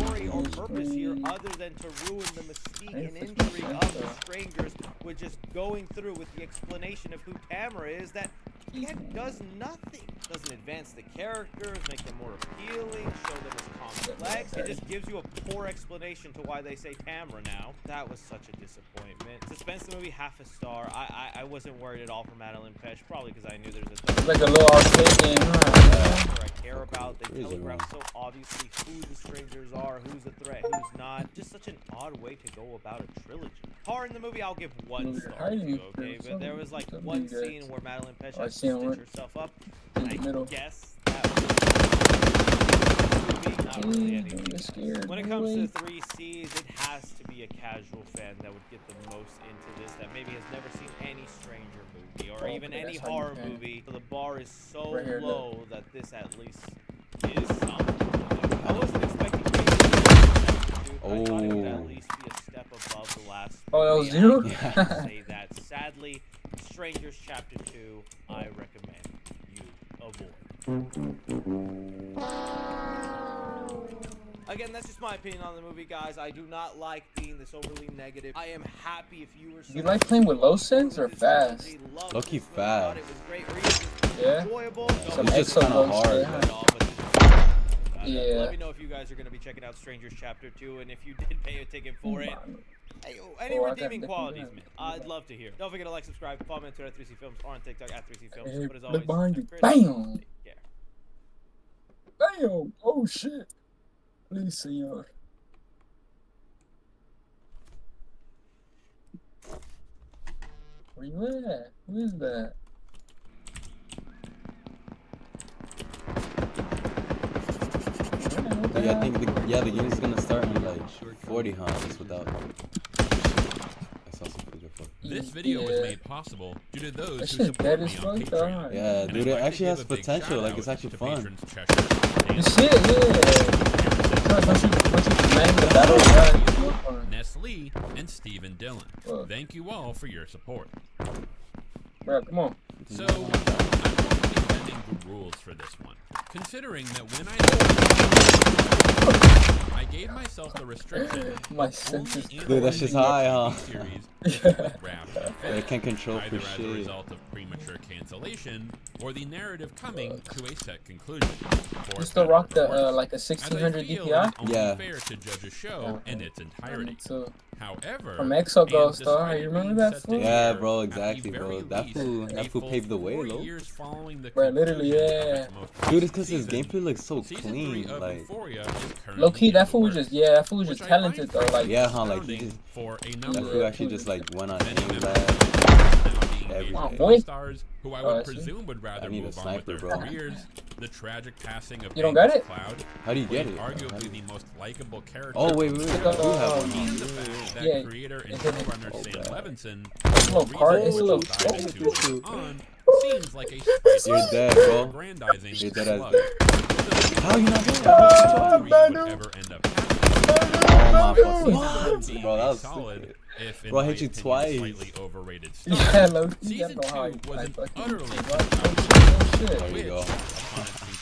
story or purpose here other than to ruin the mystique and intrigue of the strangers with just going through with the explanation of who Tamara is that yet does nothing. Doesn't advance the characters, make them more appealing, show them as complex. It just gives you a poor explanation to why they say Tamara now. That was such a disappointment. Suspense the movie, 1/2 star. I wasn't worried at all for Madeline Petch, probably because I knew there's a third. It's like a little arcade game, huh? I care about. They There is a telegraph so one. obviously who the strangers are, who's a threat, who's not. Just such an odd way to go about a trilogy. Horror in the movie, I'll give 1 Movie star. hiding To, okay, for but there was like something one good. scene where Madeline Petch I has see to him stitch herself up. in the I middle. guess that was movie, not really anything. I'm scared. When it No comes way. to 3 C's, it has to be a casual fan that would get the most into this, that maybe has never seen any Stranger movie or Oh, even okay, any that's how you horror can. movie. So the bar is so Right here, look. low that this at least is something. I wasn't expecting dude. I thought it would at Oh. least be a step above the last. Oh, that was movie, and you? I can't say that. Sadly, Strangers Chapter 2, I recommend you avoid. Again, that's just my opinion on the movie, guys. I do not like being this overly negative. I am happy if you were. You like playing with low sense or fast? Low-key fast. Yeah? Enjoyable. Some It's just exo kinda low hard, shit. Yeah. Let me know if you guys are going to be checking out Strangers Chapter 2, and if you did pay a ticket for it. Hey, any Oh, I got redeeming different qualities, guys. man. I'd love to hear. Don't forget to like, subscribe, follow me on Twitter at 3C Films, or on TikTok at 3C Films. Hey, But as look always, behind you. Chris, Bam! take care. Damn! Oh shit! Please, senor. Where you at? Who is that? Dude, I think the game's gonna start in like 40 hunts without. I saw some footage of it. This video was Yeah. made possible due to those That who shit's support dead me as on fuck, Patreon. dog. Yeah, And dude, I'd it like to actually give has a big potential. Like, shout it's out actually to fun. patrons Cheshire, The Nancy, shit, yeah. Once you man the battle, it's more fun. Nestle, and Stephen Dillon. Fuck. Thank you all for your support. Bro, come on. So, I'm going to be bending the rules for this one, considering that when I gave myself the restriction My of senses. only Dude, that's just high, huh? series with wrapped and Yeah, it can't control either for as a shit. result of premature cancellation or the narrative coming to a set conclusion. For You still rock the better or worse, like a as I 1600 feel DPI? it is only Yeah. fair to judge a show in its entirety. So, However, from Exo and Ghost, though, despite you it remember being that set to fool? Yeah, air bro, at the exactly, very bro. That least fool a full paved the way, 4 though. years following the Right, literally, conclusion of yeah. its most Dude, it's recent because his season. gameplay looks so Season clean. 3 of Like, Euphoria is currently low key, in that the fool was works, just, yeah, that fool was which just I find talented, though. Like, yeah, huh? Like, he astounding just. for a That number fool of actually just, like, went on many Game members Lab. of the cast now being Every able day. boy. stars who I Oh, would I see. presume would rather I need a move on with sniper, their bro. careers. The tragic passing of You don't got Angus it? Cloud, How do you get played it? arguably the most likable character. Oh, wait, I do have one. And the fact that Yeah, creator and it's in- showrunner Oh, Sam bad. Levinson, It's a little the card, reason it's a which little we'll dive into card. later on, seems like a You're dead, bro. aggrandizing You're dead as- slug. How you not dead? Would ever end up Oh, my fucking. being Bro, that a was solid, stupid. if in Bro, I my hit you opinion, twice. slightly overrated yeah, low key, I Season don't know how 2 you was an fucking. utterly What? Oh shit, oh shit. There you which, go. upon its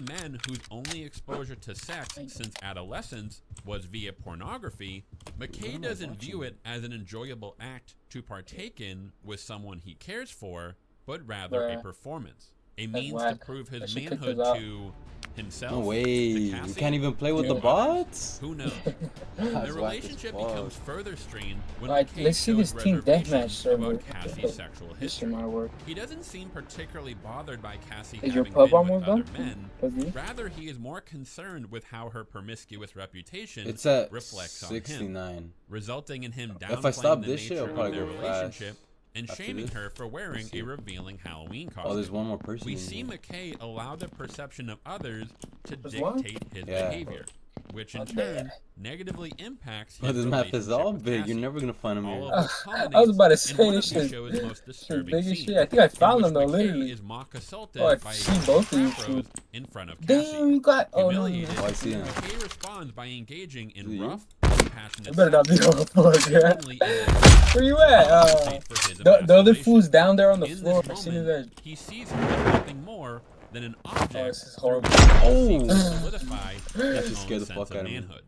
many men whose only exposure to sex since adolescence was via pornography, McKay doesn't view it as an enjoyable act to partake in with someone he cares for, but rather a Bruh. performance, a means to whack. prove They his should kick manhood us out. to himself. No to way. You Cassie, can't even play with to the others. bots? Who knows? That's The whack as relationship fuck. becomes further strained when Like, McKay let's see shows this team reservations deathmatch server. about Cassie's sexual This shit history. might work. He doesn't seem particularly bothered by Cassie Is your having pub been almost with other done? men. Was he? Rather, he is more concerned with how her promiscuous reputation It's at reflects on him, 69. resulting in him If I downplaying stop the this shit, nature I'll of probably their go fast relationship and after shaming this. her for wearing Let's see. a revealing Halloween costume. Oh, there's one more person. We in see here. McKay allow the perception of others to There's one? dictate his Yeah. behavior, which in Okay. turn negatively impacts his But this map is relationship all with big. You're Cassie. never gonna find him All here. of this I was about to culminates in say one this of the shit. show's most Shit disturbing big as scenes, shit. I think I found in them though, which McKay literally. is mock assaulted Oh, I by see a both of you frat two. bros in front of Cassie. Damn, you got. Oh no. Humiliated, Oh, I see him. McKay responds by engaging in See you? rough and passionate You better not be sex, on the floor, yeah. seemingly in a Where you at? compensate for his The other emasculation. fool's down there on the In floor. this As soon as moment, I. he sees her as nothing more than an object this is through horrible. which he Oh. seeks to solidify That his just own scared the sense fuck of out of me. manhood.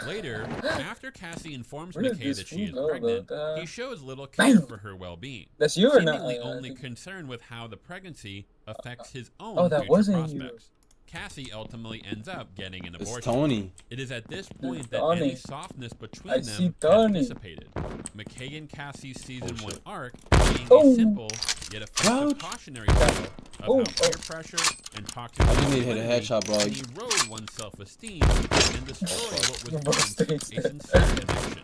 Later, after Cassie informs Where did McKay this that she fool is go, pregnant, though? he shows little care Bam. for her well-being, That's you or not? seemingly I only think- concerned with how the pregnancy affects his own Oh, that future wasn't you. prospects. Cassie ultimately ends up getting an It's abortion. Tony. It is at this point that Tony. any softness between I them see has Tony. dissipated. McKay and Cassie's season Oh, 1 shit. arc being Oh. a simple yet effective Crouch. cautionary tale of Oh, how peer oh. pressure and toxic I just need to hit a masculinity headshot, bro. can erode one's self-esteem and destroy what was Bro, once stay a still. sincere connection.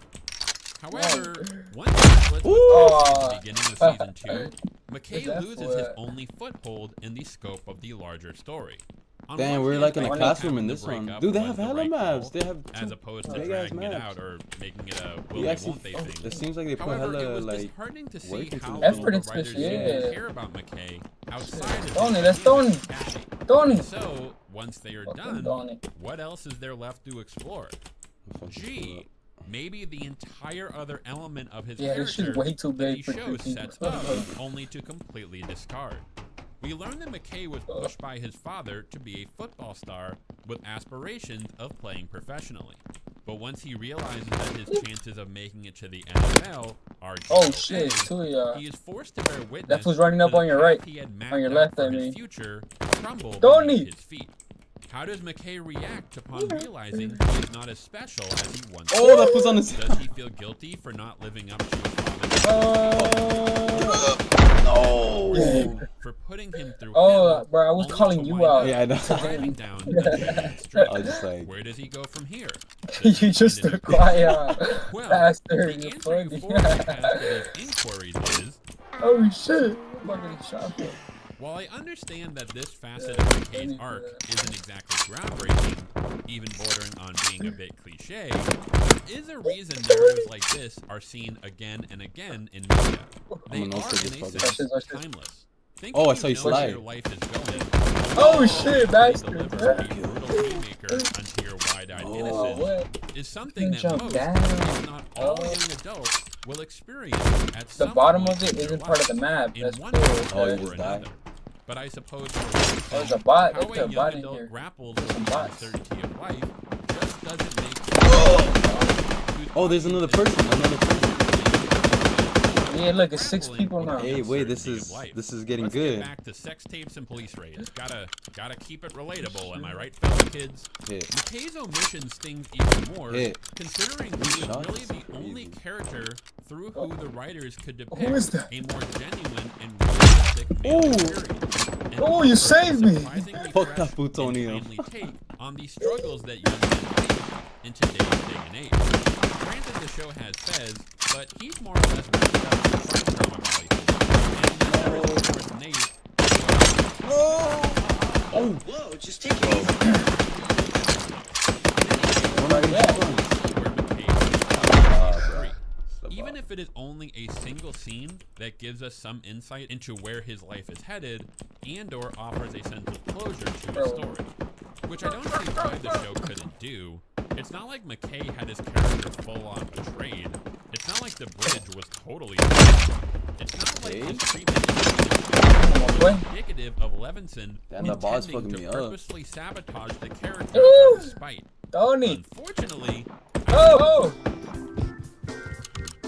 However, once split with Oh. Cassie at the beginning of season 2, Is McKay that loses his what- only foothold in the scope of the larger story. On Damn, one we're hand, like in a McKay classroom having in to this break one. up Dude, they was have the hella right maps. call, They have as two opposed to big ass dragging it maps. out or making it a You will they actually, won't they thing. it seems like they put However, it hella was like disheartening to see work into how this. little Effort the into writers this, seemed to yeah. care about McKay outside of his Tony, that's dynamic Tony. with Cassie. Tony. So, once they are Fucking done, Tony. what else is there left to explore? Gee, maybe the entire other element of his Yeah, this shit's character way too that he big for two shows people. sets up only to completely discard. We learn that McKay was pushed by his father to be a football star with aspirations of playing professionally. But once he realizes that his chances of making it to the NFL are Oh DOA, shit, two of y'all. he is forced to bear witness That fool's running up to the on your path right. he had mapped On your out left, for I his mean. future crumble Tony! beneath his feet. How does McKay react upon realizing he is not as special as he once Oh, was? that was on his. Does he feel guilty for not living up to his father's No. for putting him through Oh, hell, bro, I was only calling to you wind out. up Yeah, I know. driving down the dead street? I was just like, Where does he go from here? You Does he just find a new quiet Well, bastard. the You're answer you funny. forward to ask these inquiries is, Oh shit. I'm about to get shot for. while I understand that this facet Yeah, of funny McKay's for arc that. isn't exactly groundbreaking, even bordering on being a bit cliche, there is a reason narratives like this are seen again and again in media. They I'm gonna are, also in just a fuck sense, this. timeless. Think Oh, I when saw you know where slide. your life is going. Oh shit, He bastard. delivers a brutal haymaker unto your wide-eyed Oh, innocence what? is something that Jump most, down. if not all Oh. young adults, will experience at The some bottom point of it in their isn't part of the lives, map. in That's one cool. way Oh, you or just die. another. But I suppose Oh, there's a bot. how Look a at a young bot in adult here. grapples There's with some the bots. uncertainty of life just doesn't make oh, there's another person. Another person. Yeah, look, it's 6 people now. Hey, wait, this Uncertainty of is life. getting Let's good. get back to sex tapes and police raids. Gotta keep it relatable, am I right, fellow kids? Hit. McKay's omission stings even more, Hit. considering he was Shot really is the only crazy. character through who the writers could depict Who is that? a more genuine and realistic male Ooh. experience. And Oh, you offer a saved me. surprisingly Fuck fresh that plutonium. and timely take on the struggles that young men face in today's day and age. Granted, the show has Fez, but he's more or less backed up to crime drama values. And then there is, of course, Nate. Whoa, just take it easy. What are you Yeah. doing? where McKay Ah, is bro. free. Stop Even off. if it is only a single scene that gives us some insight into where his life is headed and or offers a sense of closure to his story, which I don't see why the show couldn't do. It's not like McKay had his character full on betrayed. It's not like the bridge was totally it's not like his treatment What? is indicative of Levinson Damn, that boss intending fucking to me up. purposely sabotage the character Ooh. out of spite. Tony. Unfortunately, Oh, oh.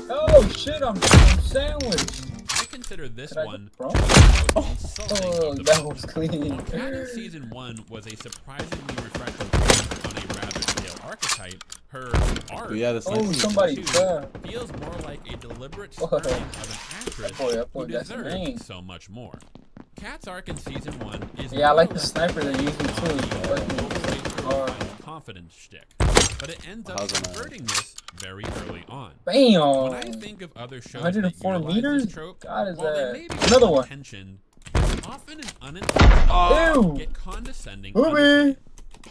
Oh shit, I'm sandwiched. I can consider this Could I one go to be the most insulting Oh, of the that bunch. was clean. While Cat in season 1 was a surprisingly refreshing take on a rather stale archetype, her art Yeah, the Oh, sniper. somebody two fell. feels more like a deliberate Oh. spurning of an actress That who boy got some name. deserves so much more. Cat's arc in season 1 is Yeah, I like the more sniper they're using on too. the It's fucking overweight hard. refined confidence shtick, but it ends up How's it, man? subverting this very early on. Bam! When I think of other shows 104 that utilize meters? this trope, God, is while they that- may be Another well one. intentioned, there's often an unintentional Ew! yet condescending Movie! undertone.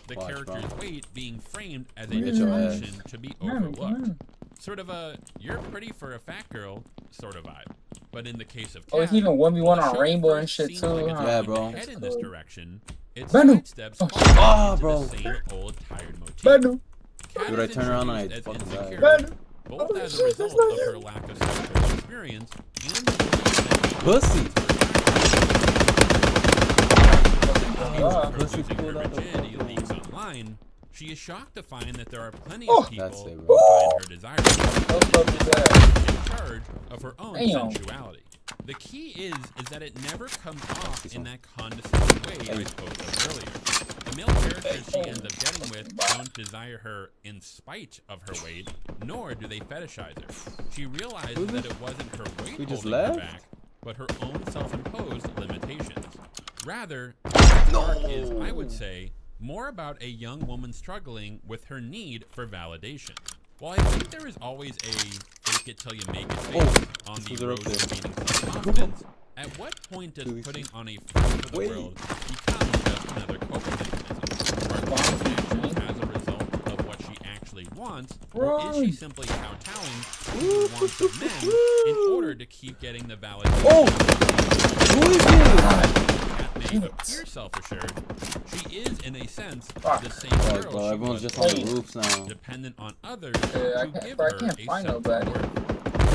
The Watch, character's bro. weight being framed as a Get your distraction ass. to be Come on, overlooked. come on. Sort of a "you're pretty for a fat girl" sort of vibe. But in the case of Oh, it's Cat, even 1v1 the on show Rainbow and first shit seems too. like it's Huh? Yeah, going to bro. head in this direction. It Banu. sidesteps Oh, all Ah, into bro. the same old tired motif. Banu. Cat Dude, I is turn around and I introduced as fucking insecure, die. Banu. both Oh, as a shit, result that's not of her you. lack of sexual experience and the belief that Pussy. Ah. Pussy using her pulled out the virginity fucking- leaks online, she is shocked to find that there are plenty Oh. of people That's it, who bro. find her desirable What the fuck is that? in charge of her own Damn. sensuality. The key is that it never comes off in that condescending way I spoke of earlier. The male characters she ends up getting with don't desire her in spite of her weight, nor do they fetishize her. She realizes that it wasn't her weight We just holding her left? back, but her own self-imposed limitations. Rather, Cat's arc is, I would say, more about a young woman struggling with her need for validation. While I think there is always a fake it till you make it face on this the was road up there. to gaining self-confidence, at what point does Dude, putting on a front for the wait. world become just another coping mechanism? Are these actions as a result of what she actually wants, or is she simply kowtowing to the wants of men in order to keep getting the validation? Oh! Who is it? Cat may Shit. appear self-assured, she is, in a sense, Fuck. the same Oh, girl bro, she everyone's was just on the before, roofs now. dependent on others I to can't- give bro, I her can't a find sense of nobody. worth.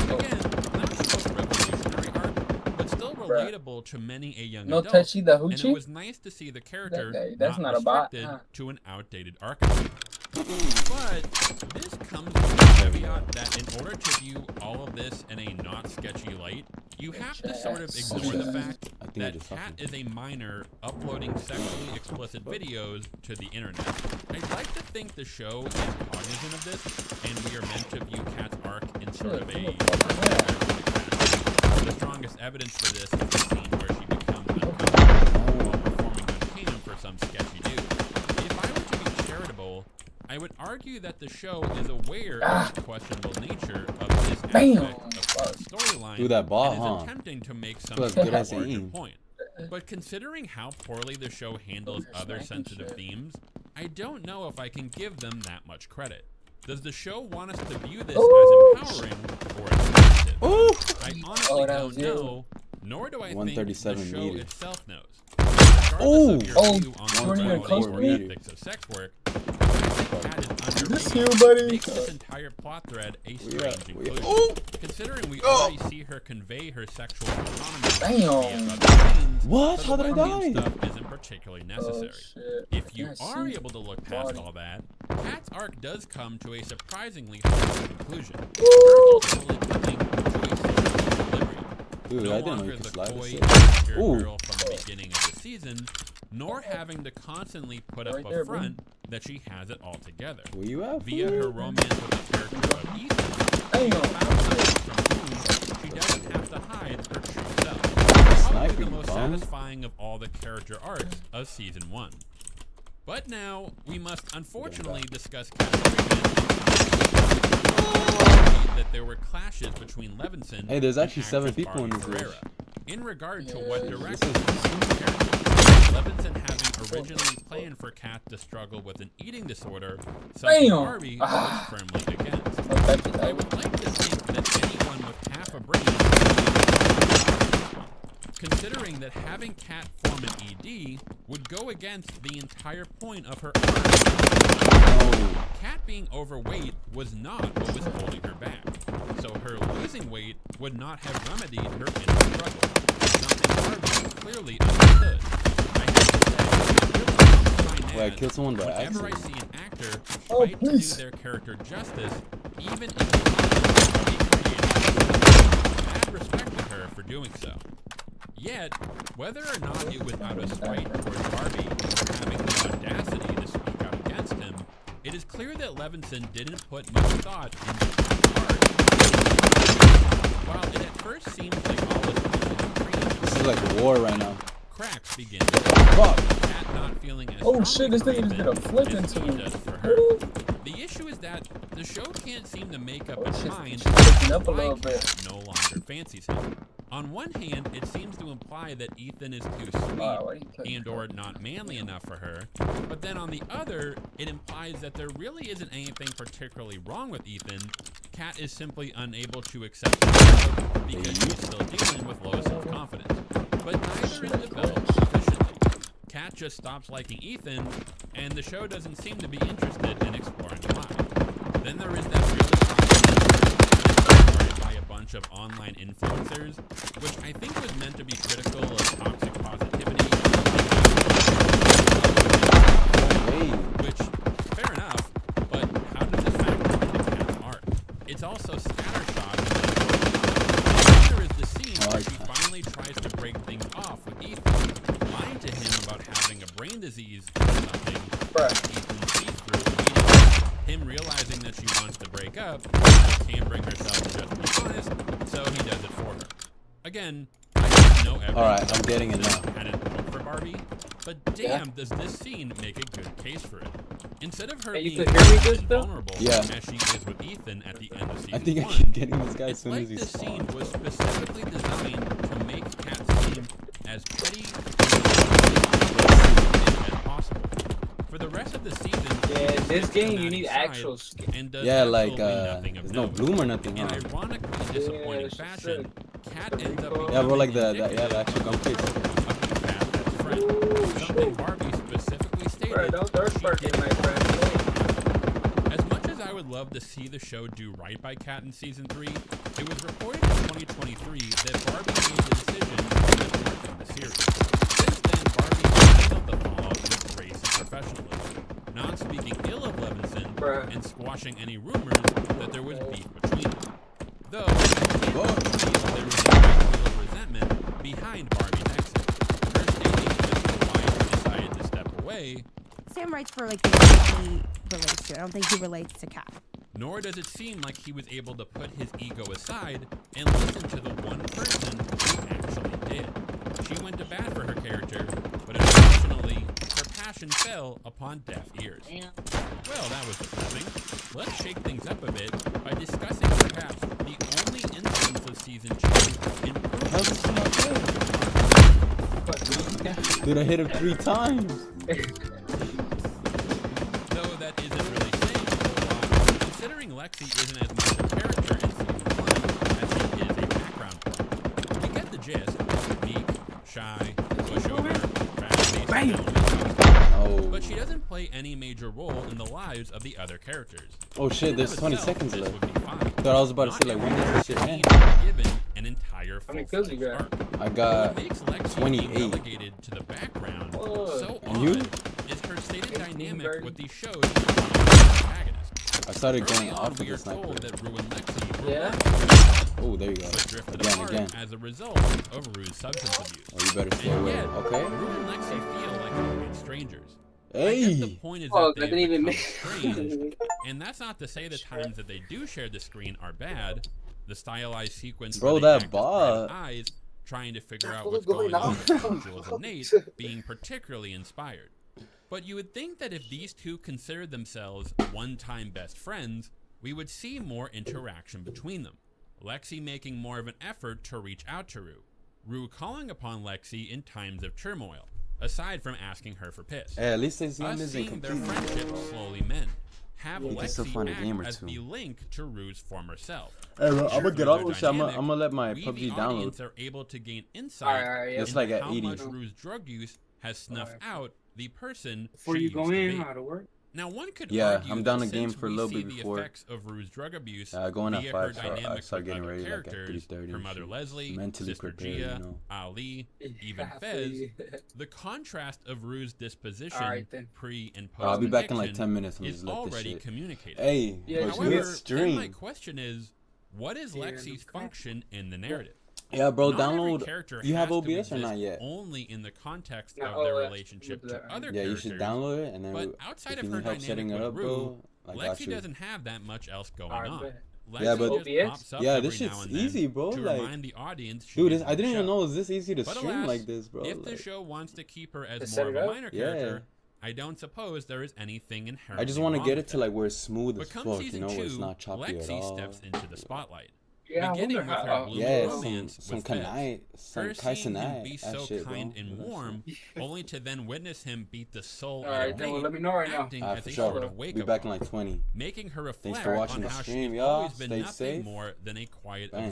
Again, not the most revolutionary arc, but still relatable to many a young No adult. touchy the And it hoochie? was nice to see the character That guy, that's not not a bot, restricted huh? to an outdated archetype. But this comes with the caveat that in order to view all of this in a not sketchy light, you have to sort of ignore the fact I think I that just Cat fucking- is a minor uploading sexually explicit videos to the internet. I'd like to think the show is cognizant of this, and we are meant to view Cat's arc in sort of a... The strongest evidence for this is the scene where she becomes uncomfortable while performing Uncanny for some sketchy dude. If I were to be charitable, I would argue that the show is aware of the questionable nature of this aspect Bam. of the storyline Dude, that ball, and is huh? attempting to make some That's sort good of as larger aim. point. But considering how poorly the show handles Oh, other you're smacking sensitive shit. themes, I don't know if I can give them that much credit. Does the show want us to view this Ooh. as empowering or offensive? Ooh! I honestly Oh, that don't was you. know, nor do I think the 137 show meters. itself knows. Regardless Ooh. of your Oh, view on the you weren't even morality close or to me. ethics of sex work, the fact that Cat is Is this underrated you, buddy? makes this entire plot thread a strange inclusion. Ooh! Considering we already see her convey her sexual autonomy Damn. via other means, What? so How the did I Wendian die? stuff isn't particularly necessary. Oh, shit. If you can't are see able to look past body. all that, Cat's arc does come to a surprisingly harsh conclusion. Her ultimately coming to a sort of equilibrium. Dude, No I didn't know longer you could the slide coy, this insecure Ooh. girl from the beginning of the season, nor having to constantly put up Right a there, bro. front that she has it all together. Where you at? Via her romance with the character of Ethan, Damn. she found something from whom she doesn't have to hide her true self. Probably Sniper, the you most bum. satisfying of all the character arcs of season 1. But now, we must unfortunately discuss Cat's that there were clashes between Levinson Hey, there's and actually 7 actress people in Barbie this Ferreira. In regard to Yeah, what this direction Levinson having originally planned for Cat to struggle with an eating disorder, something Damn. Barbie was firmly against. I would like to think that anyone with half a brain, considering that having Cat form an ED would go against the entire point of her arc. Cat being overweight was not what was holding her back, so her losing weight would not have remedied her inner struggle, something Barbie clearly understood. I have to say, it really comes to my Wait, I nads killed someone by whenever I accident. see an actor Oh, fight to do please. their character justice, even in the context of a creative. Mad respect to her for doing so. Yet, whether or not it was out of spite towards Barbie for having the audacity to speak out against him, it is clear that Levinson didn't put much thought into Kat's art. While it at first seems like all is peaches and cream, This is like a war right now. cracks begin. Fuck. Kat not feeling as Oh, strongly shit, this for thing just Ethan did a flip as into he me. does for her. The issue is that the show can't seem to make up its mind she's picking up a why little bit. Kat no longer fancies him. On one hand, it seems to imply that Ethan is too sweet Wow, why you touching and or not manly enough for her, but then on the other, it implies that there really isn't anything particularly wrong with Ethan. Kat is simply unable to accept him because she's still dealing with low self-confidence. But neither is developed sufficiently. Kat just stops liking Ethan, and the show doesn't seem to be interested in exploring why. Then there is that really started by a bunch of online influencers, which I think was meant to be critical of toxic positivity. Which, fair enough, but how does this factor into Kat's art? It's also scattershot. There is the scene where she finally tries to break things off with Ethan, lying to him about having a brain disease or something. Ethan sees through immediately. Him realizing that she wants to break up, she can't bring herself to just be honest, so he does it for her. Again, I have no evidence. Alright, I'm getting it now. Hadn't worked for Barbie, but damn, does this scene make a good case for it. Instead of her Hey, you being could hear me good, Bill? vulnerable Yeah. as she is with Ethan at the end of season I think I 1, keep getting this guy as it's soon like as he this scene spawns. was specifically designed to make Kat seem as petty as possible. For the rest of the season, Yeah, she this sticks game to you Maddie's need side actual skin. and does Yeah, like, absolutely nothing of there's no note. bloom or nothing, In huh? ironically disappointing Yeah, she fashion, said. Kat ends up Yeah, bro, like the becoming the actual gun case. of Kat's best friend. Something Barbie specifically stated Bro, don't throw she spark in didn't my friend. as much as I would love to see the show do right by Kat in season 3, it was reported in 2023 that Barbie made the decision to discontinue the series. Since then, Barbie has handled the fallout with grace and professionalism, not speaking ill of Levinson Bruh. and squashing any rumors that there was beef between them. Though, I can't believe there was a great deal of resentment behind Barbie's exit. Her stating as to why she decided to step away, Sam writes for like the guy he relates to. I don't think he relates to Kat. nor does it seem like he was able to put his ego aside and listen to the one person who actually did. She went to bat for her character, but unfortunately, her passion fell upon deaf ears. Well, that was depressing. Let's shake things up a bit by discussing perhaps the only instance of season 2 in How's this not good? Dude, I hit him 3 times. Though that isn't really saying a whole lot, considering Lexi isn't as much a character in season 1 as she is a background part. You get the gist. Meek, shy, pushover, fast-paced, Oh. but she doesn't play any major role in the lives of the other characters. Oh shit, In and there's of 20 itself, seconds this left. would be fine. Thought I was about to say, like, when does this shit Not end? being given an entire How many kills you full-fledged got? arc. I got What makes Lexi 28. being relegated to the background so And you? odd is her stated 18, dynamic Barry. with the show's protagonist. I started Early going on, off with we the are told sniper. that Rue and Lexi were Yeah? Oh, there you go. but drifted Again, apart again. as a result of Rue's substance abuse. Oh, you better stay And away. yet, Okay. Rue and Lexi feel like complete strangers. I guess Hey. the point is Oh, that that they didn't even become make. estranged, and that's not to say the times that they do share the screen are bad. The stylized sequence Bro, where they that act as bot. private eyes, trying to figure out What's what's going going on on? between Jules and Nate, being particularly inspired. But you would think that if these two considered themselves one-time best friends, we would see more interaction between them. Lexi making more of an effort to reach out to Rue calling upon Lexi in times of turmoil, aside from asking her for piss. Hey, at least this game Us isn't seeing their complete. friendship slowly mend. Have You can still Lexi find a act game or as two. the link to Rue's former self. Hey, bro, I'm Sure, gonna get through off their this shit. I'm dynamic, gonna let my we, PUBG the audience, download. are able to gain insight Alright, yeah. It's into like at how 80. much Rue's drug use has snuffed out the person Before she you go used to in, be. how to work? Now, one could Yeah, argue I'm down that a game since for a we little see bit the before. effects of Rue's drug abuse Going at via 5, her so I dynamic start with getting other ready like at characters, 3:30 her and mother shit. Leslie, Mentally sister prepared, Gia, you know. Ali, even Yeah, Fez, please. the contrast of Rue's disposition Alright, then. pre and post I'll be back in like addiction 10 minutes. I'm is just let this already shit. communicated. Hey, Yeah, but However, good then my stream. question is, what is Yeah, Lexi's no crap. function in the narrative? Yeah, bro, Not every download. character You have has to OBS or not exist yet? Only in the context No, of their oh, relationship with to that. other Yeah, you characters. should download it, and then But outside if of you her need help dynamic setting it with up, Rue, bro, I got Lexi you. doesn't have that much else going Alright, on. bet. Lexi Yeah, but- just OBS? pops up Yeah, every this shit's now and then easy, bro, to like- remind the audience she Dude, is I in the didn't even show. know it was this easy to But stream alas, like this, bro. if the Like, show wants to keep her as set more of it a up? minor Yeah. character, I don't suppose there is anything inherently I just want to wrong get with it to like where it's smooth as But come fuck, you season know, where it's 2, not choppy at Lexi all. steps into the spotlight. Yeah, I Beginning wonder with her how. blue Yeah, romance some with Fez. kanai, some Her kai seeing him sanai, be that so shit, kind bro. and That's warm, only to then witness him beat the soul at a Alright, then date, let me know right now. acting Alright, as for a sure. sort of Be wake-up back in call, like 20. making her reflect for watching on the how stream, she's y'all. always been Stay nothing safe. more than a quiet Bang.